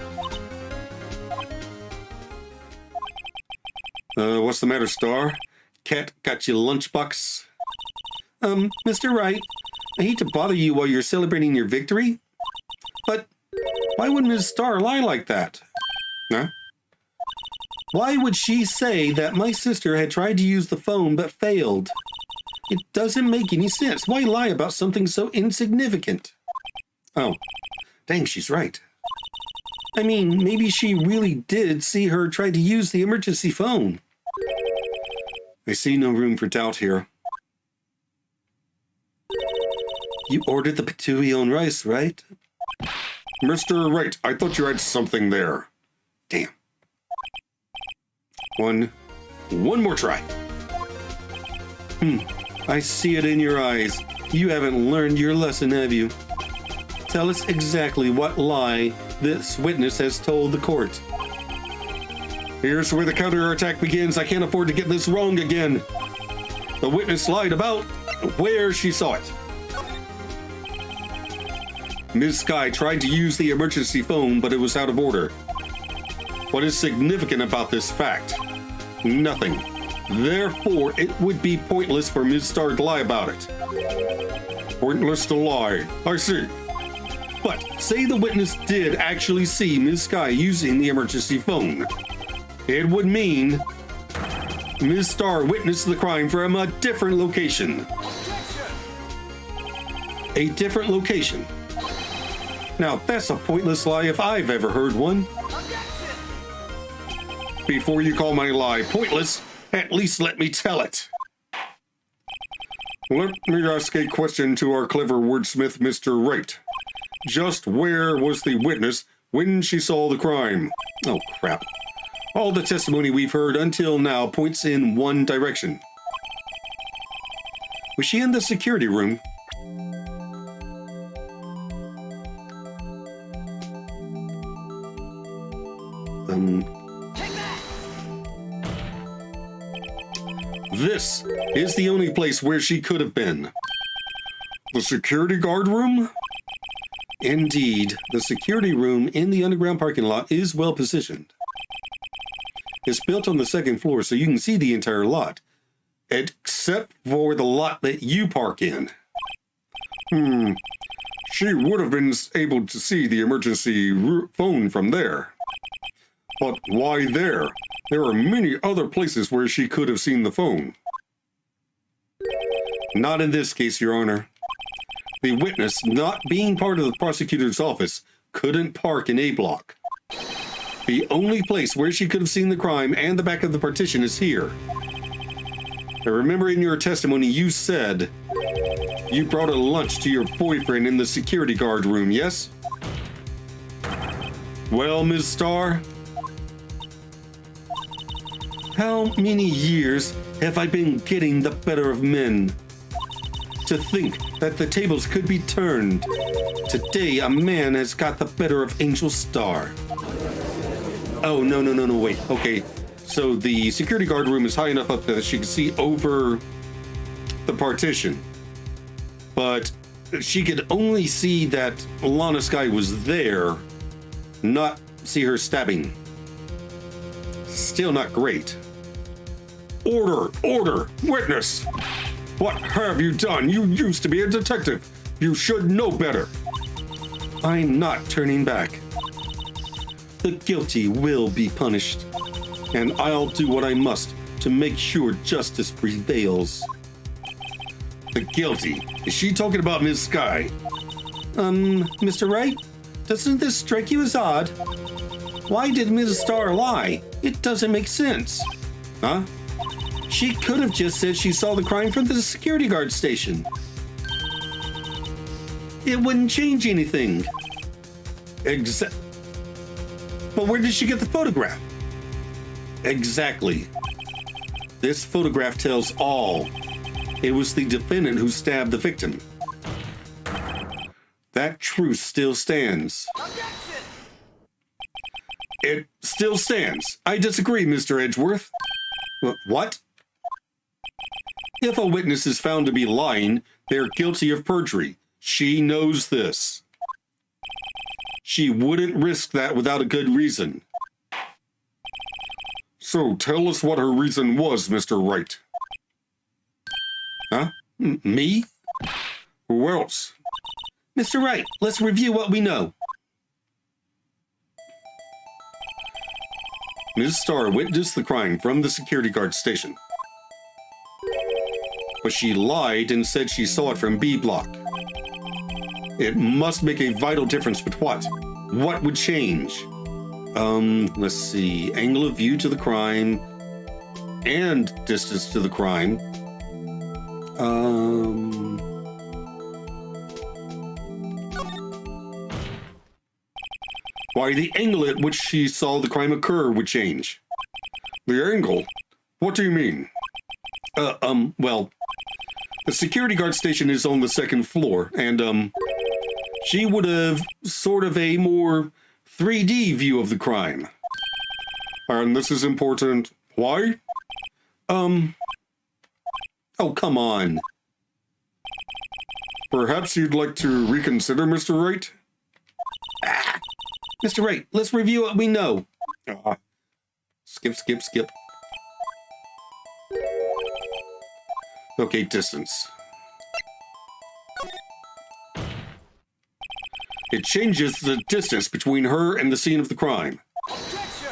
What's the matter, Star? Cat got you lunchbox? Mr. Wright, I hate to bother you while you're celebrating your victory, but why would Ms. Star lie like that? Huh? Why would she say that my sister had tried to use the phone but failed? It doesn't make any sense. Why lie about something so insignificant? Oh, dang, she's right. I mean, maybe she really did see her try to use the emergency phone. I see no room for doubt here. You ordered the patooey on rice, right? Mr. Wright, I thought you had something there. Damn. One more try. I see it in your eyes. You haven't learned your lesson, have you? Tell us exactly what lie this witness has told the court. Here's where the counterattack begins. I can't afford to get this wrong again. The witness lied about where she saw it. Ms. Sky tried to use the emergency phone, but it was out of order. What is significant about this fact? Nothing. Therefore, it would be pointless for Ms. Star to lie about it. Pointless to lie. I see. But say the witness did actually see Ms. Sky using the emergency phone. It would mean Ms. Star witnessed the crime from a different location. A different location. Now, that's a pointless lie if I've ever heard one. Before you call my lie pointless, at least let me tell it. Let me ask a question to our clever wordsmith, Mr. Wright. Just where was the witness when she saw the crime? Oh, crap. All the testimony we've heard until now points in one direction. Was she in the security room? This is the only place where she could have been. The security guard room? Indeed, the security room in the underground parking lot is well positioned. It's built on the second floor, so you can see the entire lot, except for the lot that you park in. She would have been able to see the emergency phone from there. But why there? There are many other places where she could have seen the phone. Not in this case, Your Honor. The witness, not being part of the prosecutor's office, couldn't park in A block. The only place where she could have seen the crime and the back of the partition is here. I remember in your testimony you said you brought a lunch to your boyfriend in the security guard room, yes? Well, Ms. Starr, how many years have I been getting the better of men? To think that the tables could be turned. Today, a man has got the better of Angel Star. Oh, no, wait. Okay, so the security guard room is high enough up that she can see over the partition. But she could only see that Lana Sky was there, not see her stabbing. Still not great. Order, witness! What have you done? You used to be a detective. You should know better. I'm not turning back. The guilty will be punished, and I'll do what I must to make sure justice prevails. The guilty? Is she talking about Ms. Sky? Mr. Wright? Doesn't this strike you as odd? Why did Mrs. Starr lie? It doesn't make sense. Huh? She could have just said she saw the crime from the security guard station. It wouldn't change anything. But where did she get the photograph? Exactly. This photograph tells all. It was the defendant who stabbed the victim. That truth still stands. Objection! It still stands. I disagree, Mr. Edgeworth. What? If a witness is found to be lying, they're guilty of perjury. She knows this. She wouldn't risk that without a good reason. So tell us what her reason was, Mr. Wright. Huh? Me? Who else? Mr. Wright, let's review what we know. Ms. Starr witnessed the crime from the security guard station. But she lied and said she saw it from B block. It must make a vital difference, but what? What would change? Let's see. Angle of view to the crime and distance to the crime. Why, the angle at which she saw the crime occur would change. The angle? What do you mean? Well, the security guard station is on the second floor, and, she would have sort of a more 3D view of the crime. And this is important. Why? Oh, come on. Perhaps you'd like to reconsider, Mr. Wright? Mr. Wright, let's review what we know. Skip. Okay, distance. It changes the distance between her and the scene of the crime. Objection!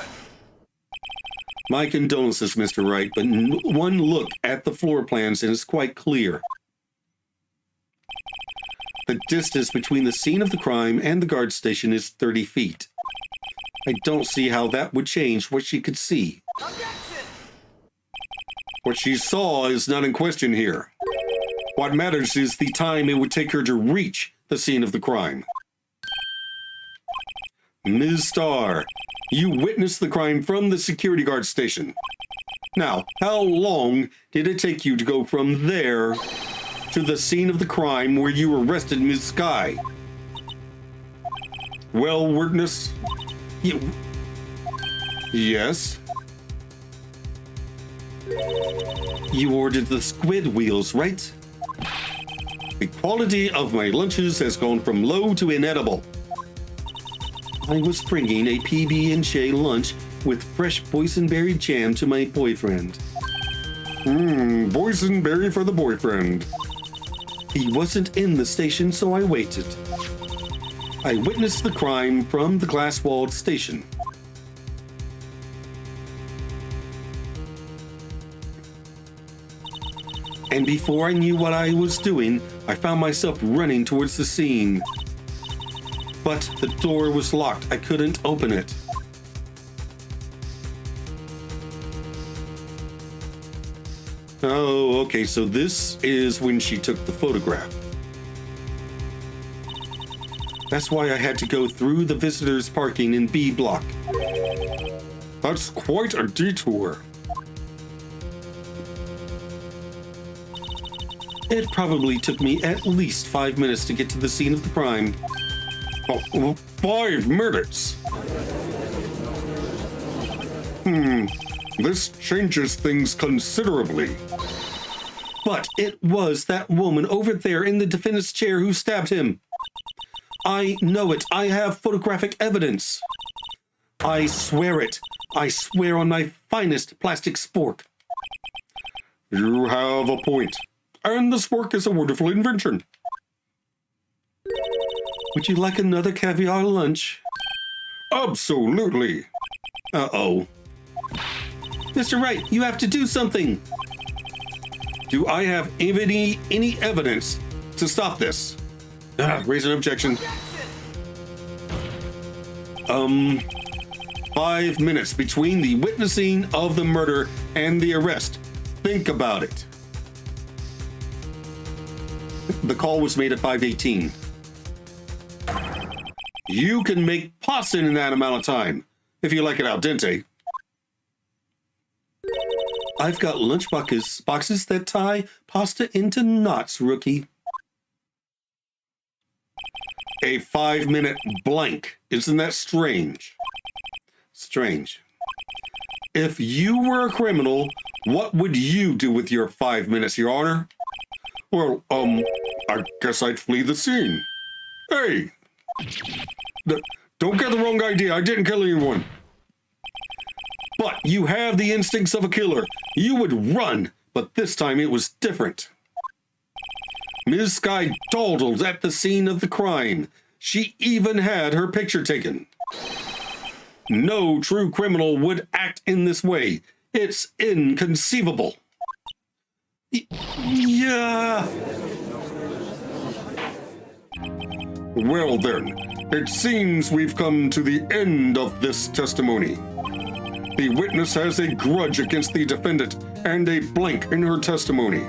My condolences, Mr. Wright, but one look at the floor plans and it's quite clear. The distance between the scene of the crime and the guard station is 30 feet. I don't see how that would change what she could see. Objection! What she saw is not in question here. What matters is the time it would take her to reach the scene of the crime. Ms. Starr, you witnessed the crime from the security guard station. Now, how long did it take you to go from there to the scene of the crime where you arrested Ms. Sky? Well, witness? Yes? You ordered the squid wheels, right? The quality of my lunches has gone from low to inedible. I was bringing a PB&J lunch with fresh boysenberry jam to my boyfriend. Boysenberry for the boyfriend. He wasn't in the station, so I waited. I witnessed the crime from the glass-walled station. And before I knew what I was doing, I found myself running towards the scene. but the door was locked. I couldn't open it. Oh, okay, so this is when she took the photograph. That's why I had to go through the visitors' parking in B block. That's quite a detour. It probably took me at least 5 minutes to get to the scene of the crime. Oh, 5 minutes? This changes things considerably. But it was that woman over there in the defendant's chair who stabbed him. I know it. I have photographic evidence. I swear it. I swear on my finest plastic spork. You have a point. And the spork is a wonderful invention. Would you like another caviar lunch? Absolutely. Uh-oh. Mr. Wright, you have to do something. Do I have any evidence to stop this? Raise an objection. 5 minutes between the witnessing of the murder and the arrest. Think about it. The call was made at 5:18. You can make pasta in that amount of time, if you like it al dente. I've got lunch boxes that tie pasta into knots, rookie. A 5-minute blank. Isn't that strange? Strange. If you were a criminal, what would you do with your 5 minutes, Your Honor? Well, I guess I'd flee the scene. Hey! Don't get the wrong idea. I didn't kill anyone. But you have the instincts of a killer. You would run, but this time it was different. Ms. Sky dawdled at the scene of the crime. She even had her picture taken. No true criminal would act in this way. It's inconceivable. Yeah. Well then, it seems we've come to the end of this testimony. The witness has a grudge against the defendant and a blank in her testimony.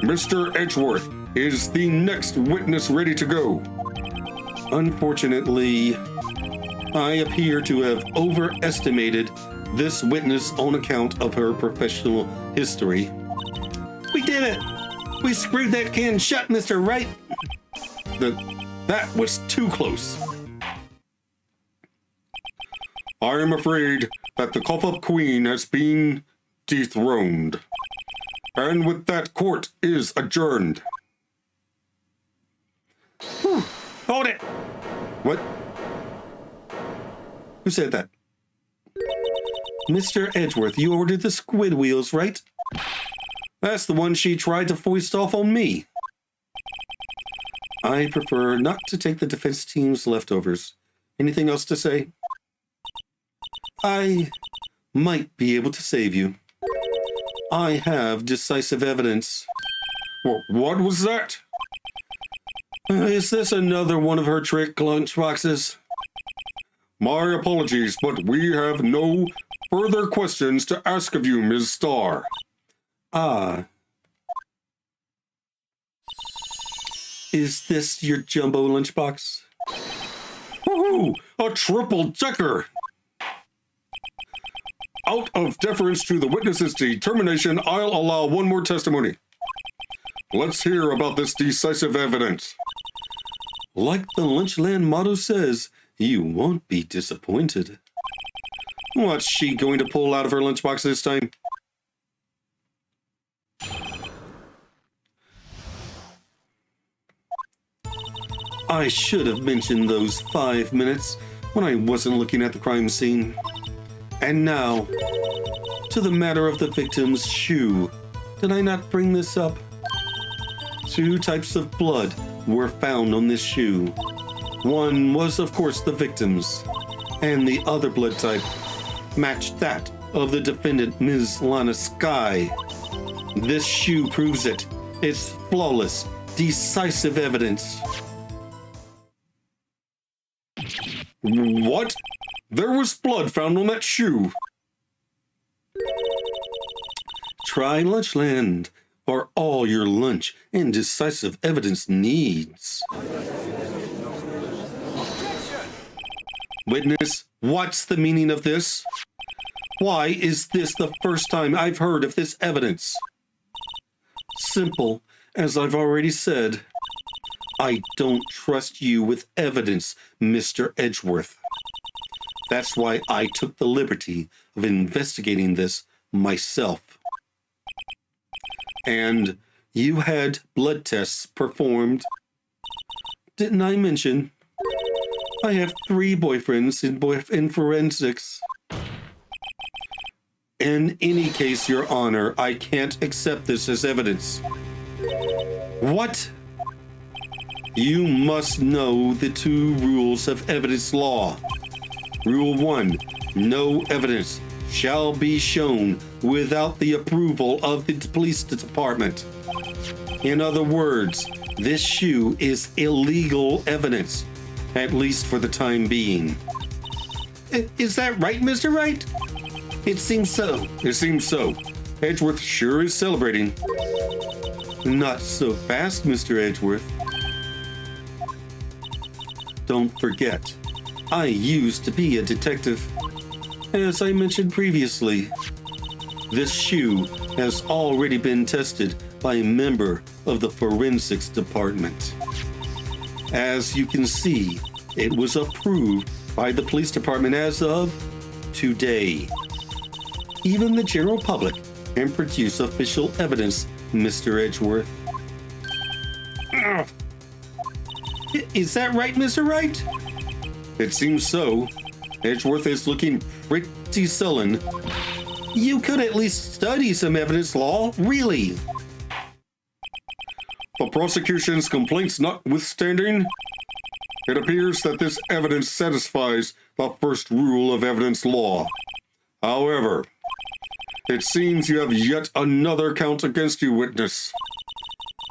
Mr. Edgeworth is the next witness ready to go. Unfortunately, I appear to have overestimated this witness on account of her professional history. We did it! We screwed that can shut, Mr. Wright! That was too close. I am afraid that the Cough-Up Queen has been dethroned. And with that, court is adjourned. Whew. Hold it! What? Who said that? Mr. Edgeworth, you ordered the squid wheels, right? That's the one she tried to foist off on me. I prefer not to take the defense team's leftovers. Anything else to say? I might be able to save you. I have decisive evidence. Well, what was that? Is this another one of her trick lunchboxes? My apologies, but we have no further questions to ask of you, Ms. Starr. Ah. Is this your jumbo lunchbox? Woohoo! A triple-decker! Out of deference to the witness's determination, I'll allow one more testimony. Let's hear about this decisive evidence. Like the Lunchland motto says, you won't be disappointed. What's she going to pull out of her lunchbox this time? I should have mentioned those 5 minutes when I wasn't looking at the crime scene. And now, to the matter of the victim's shoe. Did I not bring this up? 2 types of blood were found on this shoe. One was, of course, the victim's, and the other blood type matched that of the defendant, Ms. Lana Sky. This shoe proves it. It's flawless, decisive evidence. What? There was blood found on that shoe. Try Lunchland for all your lunch and decisive evidence needs. Witness, what's the meaning of this? Why is this the first time I've heard of this evidence? Simple, as I've already said. I don't trust you with evidence, Mr. Edgeworth. That's why I took the liberty of investigating this myself. And you had blood tests performed. Didn't I mention? I have 3 boyfriends in forensics. In any case, Your Honor, I can't accept this as evidence. What? You must know the 2 rules of evidence law. Rule 1, no evidence shall be shown without the approval of the police department. In other words, this shoe is illegal evidence, at least for the time being. Is that right, Mr. Wright? It seems so. It seems so. Edgeworth sure is celebrating. Not so fast, Mr. Edgeworth. Don't forget, I used to be a detective. As I mentioned previously, this shoe has already been tested by a member of the forensics department. As you can see, it was approved by the police department as of today. Even the general public can produce official evidence, Mr. Edgeworth. Is that right, Mr. Wright? It seems so. Edgeworth is looking pretty sullen. You could at least study some evidence law, really. The prosecution's complaints notwithstanding, it appears that this evidence satisfies the first rule of evidence law. However, it seems you have yet another count against you, witness.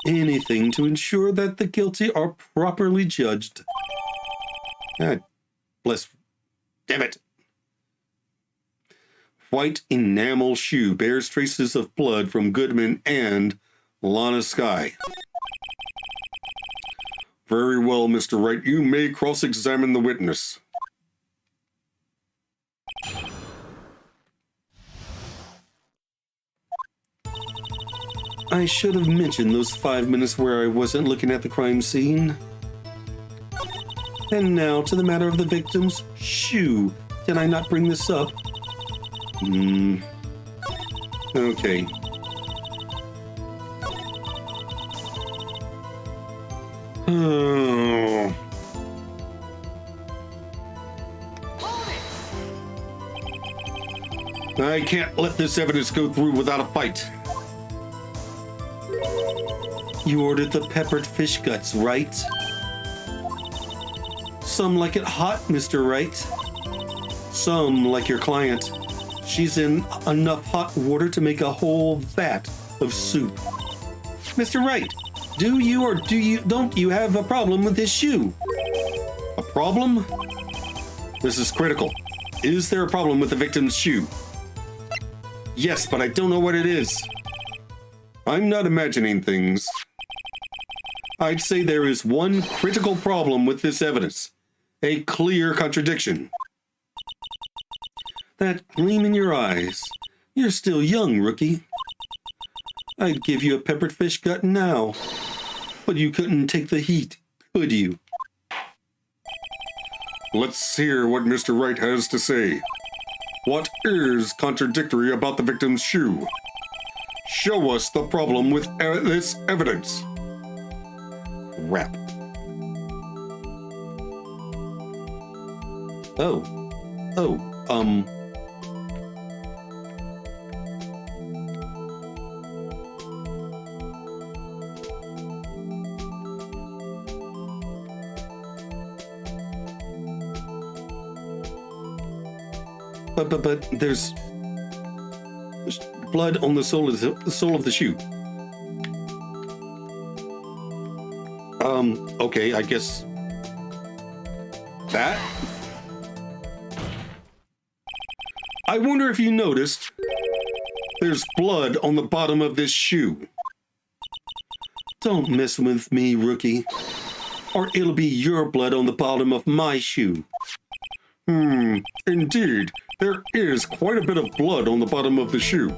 Anything to ensure that the guilty are properly judged. Bless. Damn it. White enamel shoe bears traces of blood from Goodman and Lana Sky. Very well, Mr. Wright. You may cross-examine the witness. I should have mentioned those 5 minutes where I wasn't looking at the crime scene. And now to the matter of the victim's shoe. Did I not bring this up? Okay. Oh. I can't let this evidence go through without a fight. You ordered the peppered fish guts, right? Some like it hot, Mr. Wright. Some like your client. She's in enough hot water to make a whole vat of soup. Mr. Wright, do you or don't you have a problem with this shoe? A problem? This is critical. Is there a problem with the victim's shoe? Yes, but I don't know what it is. I'm not imagining things. I'd say there is one critical problem with this evidence. A clear contradiction. That gleam in your eyes. You're still young, rookie. I'd give you a peppered fish gut now. But you couldn't take the heat, could you? Let's hear what Mr. Wright has to say. What is contradictory about the victim's shoe? Show us the problem with this evidence. Crap. Oh, But there's blood on the sole of the shoe. Okay, I guess that? I wonder if you noticed there's blood on the bottom of this shoe. Don't mess with me, rookie, or it'll be your blood on the bottom of my shoe. Indeed, there is quite a bit of blood on the bottom of the shoe.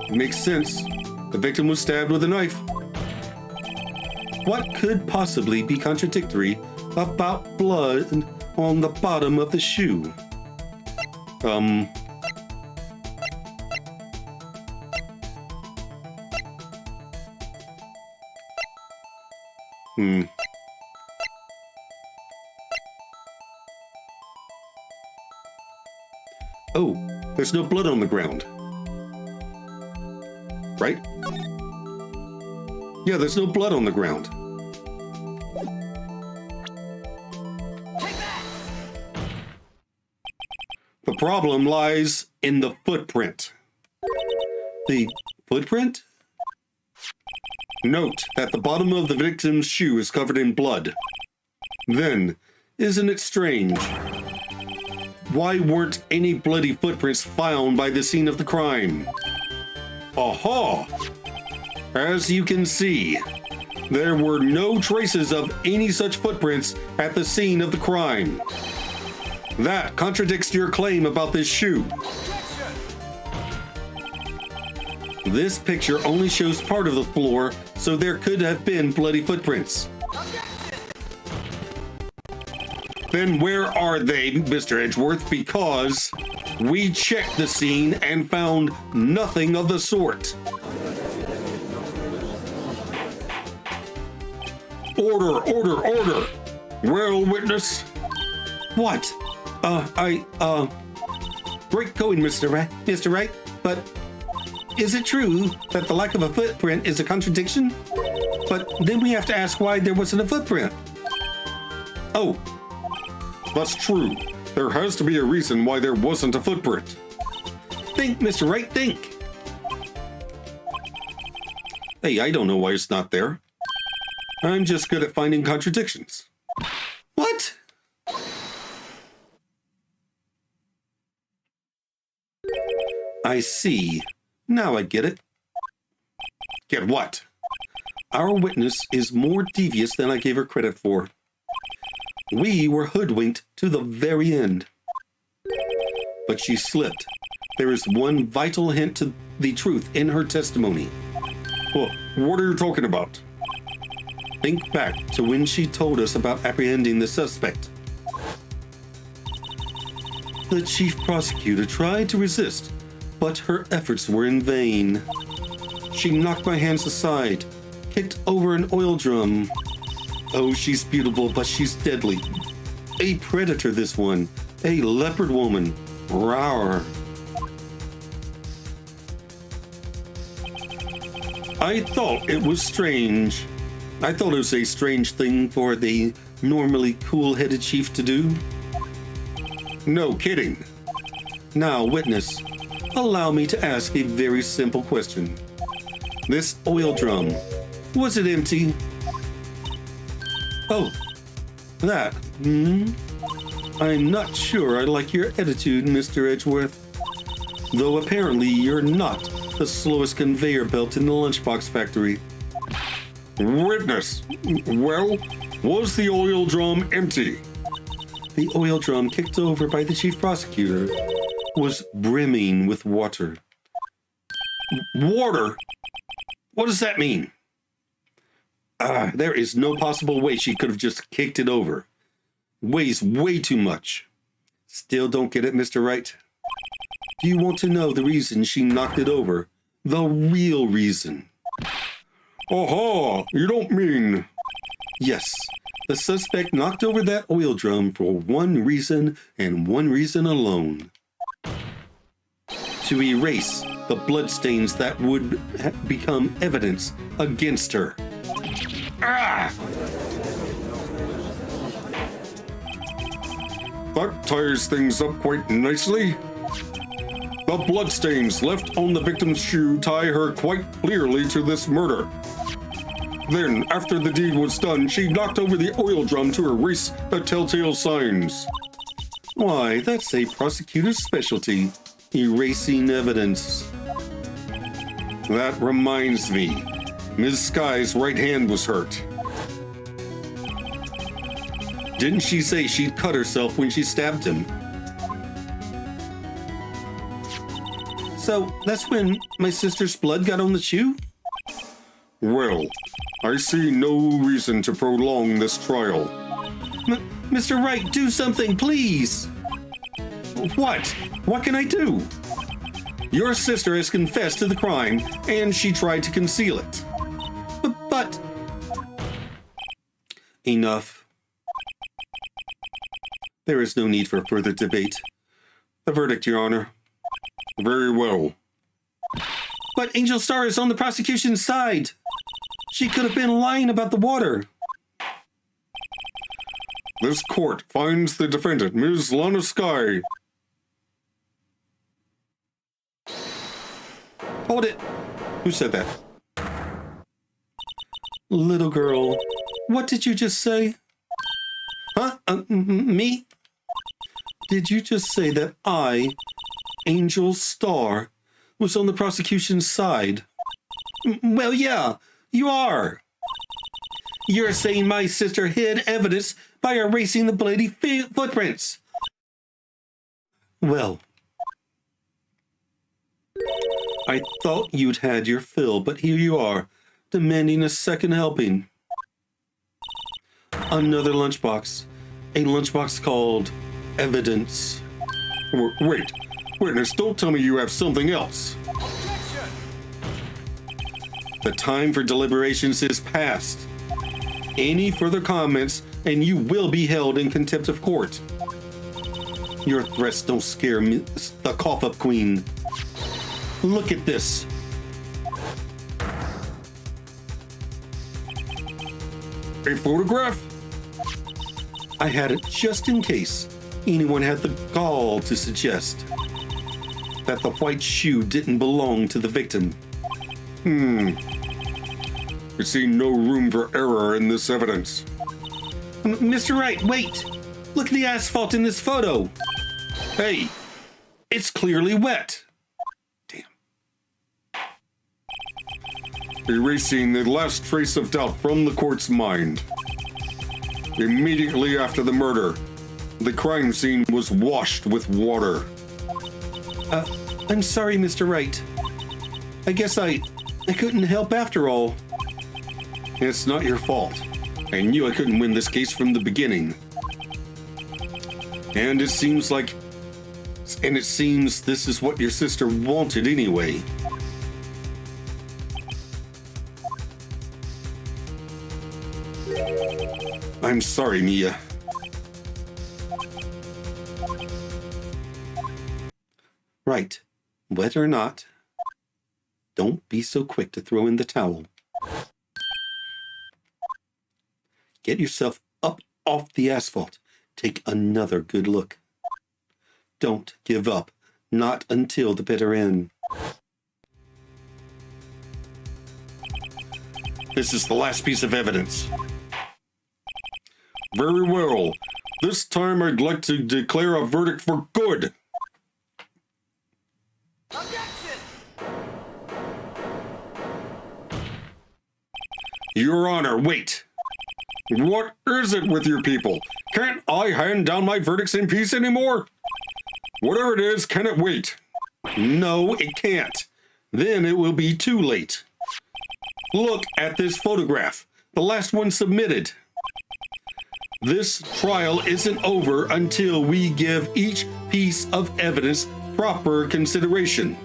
It makes sense. The victim was stabbed with a knife. What could possibly be contradictory about blood on the bottom of the shoe? Oh, there's no blood on the ground. Right? Yeah, there's no blood on the ground. The problem lies in the footprint. The footprint? Note that the bottom of the victim's shoe is covered in blood. Then, isn't it strange? Why weren't any bloody footprints found by the scene of the crime? Aha! As you can see, there were no traces of any such footprints at the scene of the crime. That contradicts your claim about this shoe. This picture only shows part of the floor, so there could have been bloody footprints. Then where are they, Mr. Edgeworth? Because we checked the scene and found nothing of the sort. Order, order, order! Well, witness? What? Great going, Mr. Wright, but is it true that the lack of a footprint is a contradiction? But then we have to ask why there wasn't a footprint. Oh, that's true. There has to be a reason why there wasn't a footprint. Think, Mr. Wright, think. Hey, I don't know why it's not there. I'm just good at finding contradictions. What? I see. Now I get it. Get what? Our witness is more devious than I gave her credit for. We were hoodwinked to the very end. But she slipped. There is one vital hint to the truth in her testimony. Well, what are you talking about? Think back to when she told us about apprehending the suspect. The chief prosecutor tried to resist, but her efforts were in vain. She knocked my hands aside, kicked over an oil drum. Oh, she's beautiful, but she's deadly. A predator, this one. A leopard woman. Rawr. I thought it was strange. I thought it was a strange thing for the normally cool-headed chief to do. No kidding. Now, witness, allow me to ask a very simple question. This oil drum, was it empty? Oh, that, I'm not sure I like your attitude, Mr. Edgeworth. Though apparently you're not the slowest conveyor belt in the lunchbox factory. Witness, well, was the oil drum empty? The oil drum kicked over by the chief prosecutor was brimming with water. Water? What does that mean? There is no possible way she could have just kicked it over. Weighs way too much. Still don't get it, Mr. Wright? Do you want to know the reason she knocked it over? The real reason. Aha! You don't mean... Yes, the suspect knocked over that oil drum for one reason and one reason alone. To erase the bloodstains that would become evidence against her. Ah! That ties things up quite nicely. The bloodstains left on the victim's shoe tie her quite clearly to this murder. Then, after the deed was done, she knocked over the oil drum to erase the telltale signs. Why, that's a prosecutor's specialty, erasing evidence. That reminds me, Ms. Sky's right hand was hurt. Didn't she say she'd cut herself when she stabbed him? So that's when my sister's blood got on the shoe? Well, I see no reason to prolong this trial. Mr. Wright, do something, please! What? What can I do? Your sister has confessed to the crime, and she tried to conceal it. But... Enough. There is no need for further debate. The verdict, Your Honor. Very well. But Angel Star is on the prosecution's side. She could have been lying about the water. This court finds the defendant, Ms. Lana Sky. Hold it. Who said that? Little girl, what did you just say? Huh? Me? Did you just say that I, Angel Star, was on the prosecution's side? Well, yeah, you are. You're saying my sister hid evidence by erasing the bloody footprints. Well, I thought you'd had your fill, but here you are, demanding a second helping. Another lunchbox. A lunchbox called evidence. Wait, witness, don't tell me you have something else. Objection! The time for deliberations is past. Any further comments, and you will be held in contempt of court. Your threats don't scare me, the cough-up queen. Look at this. A photograph? I had it just in case anyone had the gall to suggest that the white shoe didn't belong to the victim. I see no room for error in this evidence. Mr. Wright, wait! Look at the asphalt in this photo. Hey, it's clearly wet. Damn. Erasing the last trace of doubt from the court's mind. Immediately after the murder, the crime scene was washed with water. I'm sorry, Mr. Wright. I guess I couldn't help after all. It's not your fault. I knew I couldn't win this case from the beginning. And it seems this is what your sister wanted anyway. I'm sorry, Mia. Right. Whether or not, don't be so quick to throw in the towel. Get yourself up off the asphalt. Take another good look. Don't give up. Not until the bitter end. This is the last piece of evidence. Very well. This time I'd like to declare a verdict for good. Objection! Your Honor, wait. What is it with you people? Can't I hand down my verdicts in peace anymore? Whatever it is, can it wait? No, it can't. Then it will be too late. Look at this photograph, the last one submitted. This trial isn't over until we give each piece of evidence proper consideration.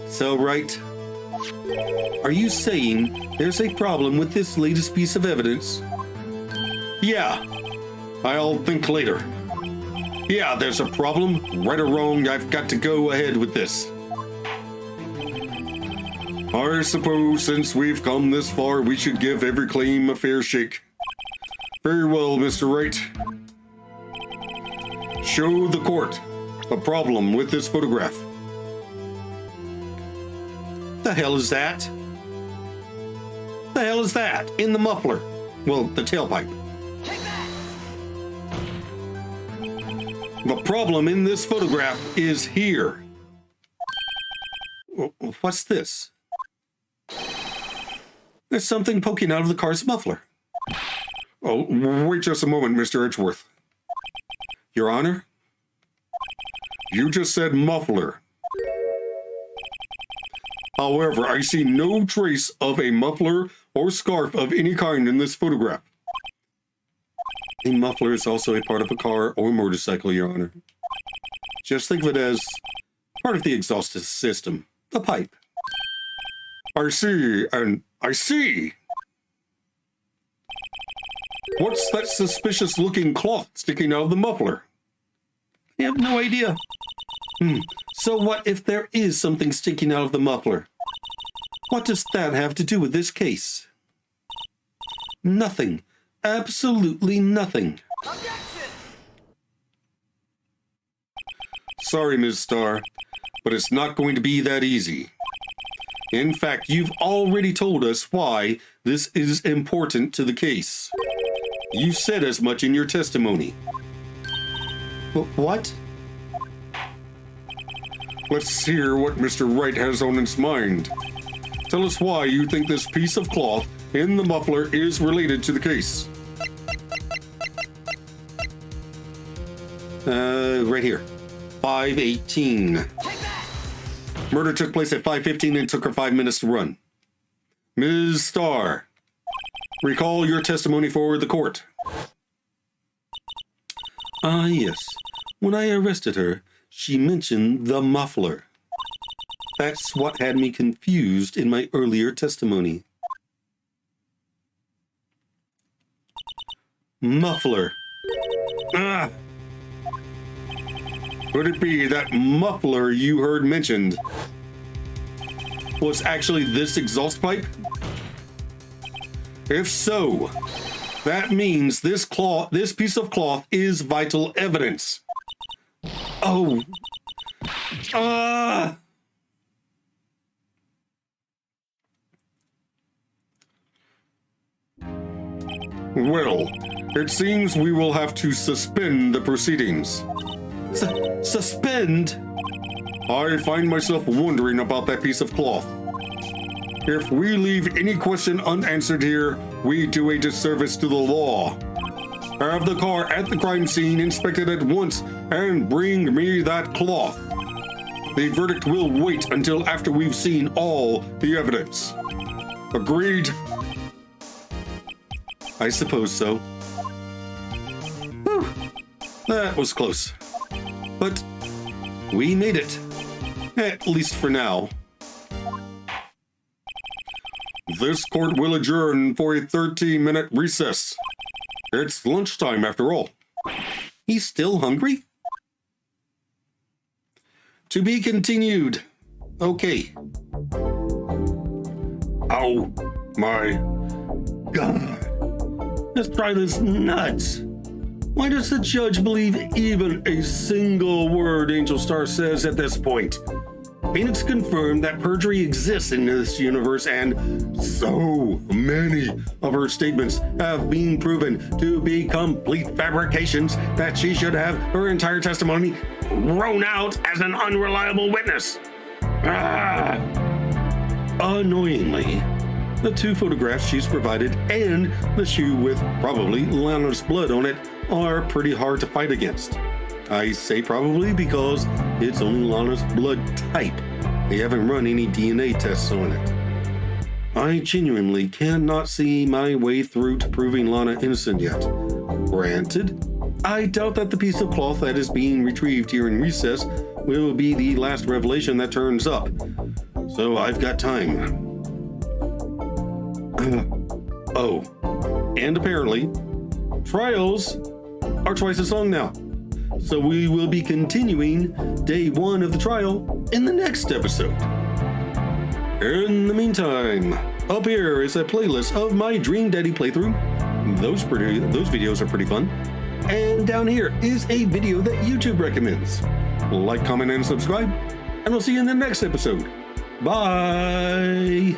So, Wright, are you saying there's a problem with this latest piece of evidence? Yeah, I'll think later. Yeah, there's a problem. Right or wrong, I've got to go ahead with this. I suppose since we've come this far, we should give every claim a fair shake. Very well, Mr. Wright. Show the court a problem with this photograph. The hell is that? The hell is that in the muffler? Well, the tailpipe. Take that! problem in this photograph is here. What's this? There's something poking out of the car's muffler. Oh, wait just a moment, Mr. Edgeworth. Your Honor? You just said muffler. However, I see no trace of a muffler or scarf of any kind in this photograph. A muffler is also a part of a car or motorcycle, Your Honor. Just think of it as part of the exhaust system, the pipe. I see, and I see. What's that suspicious-looking cloth sticking out of the muffler? I have no idea. So what if there is something sticking out of the muffler? What does that have to do with this case? Nothing. Absolutely nothing. Objection! Sorry, Ms. Starr, but it's not going to be that easy. In fact, you've already told us why this is important to the case. You said as much in your testimony. What? Let's hear what Mr. Wright has on his mind. Tell us why you think this piece of cloth in the muffler is related to the case. Right here. 5:18. Take that! Murder took place at 5:15 and took her 5 minutes to run. Ms. Starr, recall your testimony for the court. Yes. When I arrested her, she mentioned the muffler. That's what had me confused in my earlier testimony. Muffler. Ah! Could it be that muffler you heard mentioned Was actually this exhaust pipe? If so, that means this piece of cloth is vital evidence. Oh. Well, it seems we will have to suspend the proceedings. Suspend? I find myself wondering about that piece of cloth. If we leave any question unanswered here, we do a disservice to the law. Have the car at the crime scene inspected at once and bring me that cloth. The verdict will wait until after we've seen all the evidence. Agreed? I suppose so. Whew. That was close. But we made it. At least for now. This court will adjourn for a 30-minute recess. It's lunchtime after all. He's still hungry? To be continued. Okay. Ow, my God. This trial is nuts. Why does the judge believe even a single word Angel Star says at this point? Phoenix confirmed that perjury exists in this universe, and so many of her statements have been proven to be complete fabrications that she should have her entire testimony thrown out as an unreliable witness. Annoyingly, the 2 photographs she's provided and the shoe with probably Lana's blood on it are pretty hard to fight against. I say probably because it's only Lana's blood type. They haven't run any DNA tests on it. I genuinely cannot see my way through to proving Lana innocent yet. Granted, I doubt that the piece of cloth that is being retrieved here in recess will be the last revelation that turns up. So I've got time. And apparently, trials are twice as long now. So we will be continuing day 1 of the trial in the next episode. In the meantime, up here is a playlist of my Dream Daddy playthrough. Those videos are pretty fun. And down here is a video that YouTube recommends. Like, comment, and subscribe, and I'll see you in the next episode. Bye!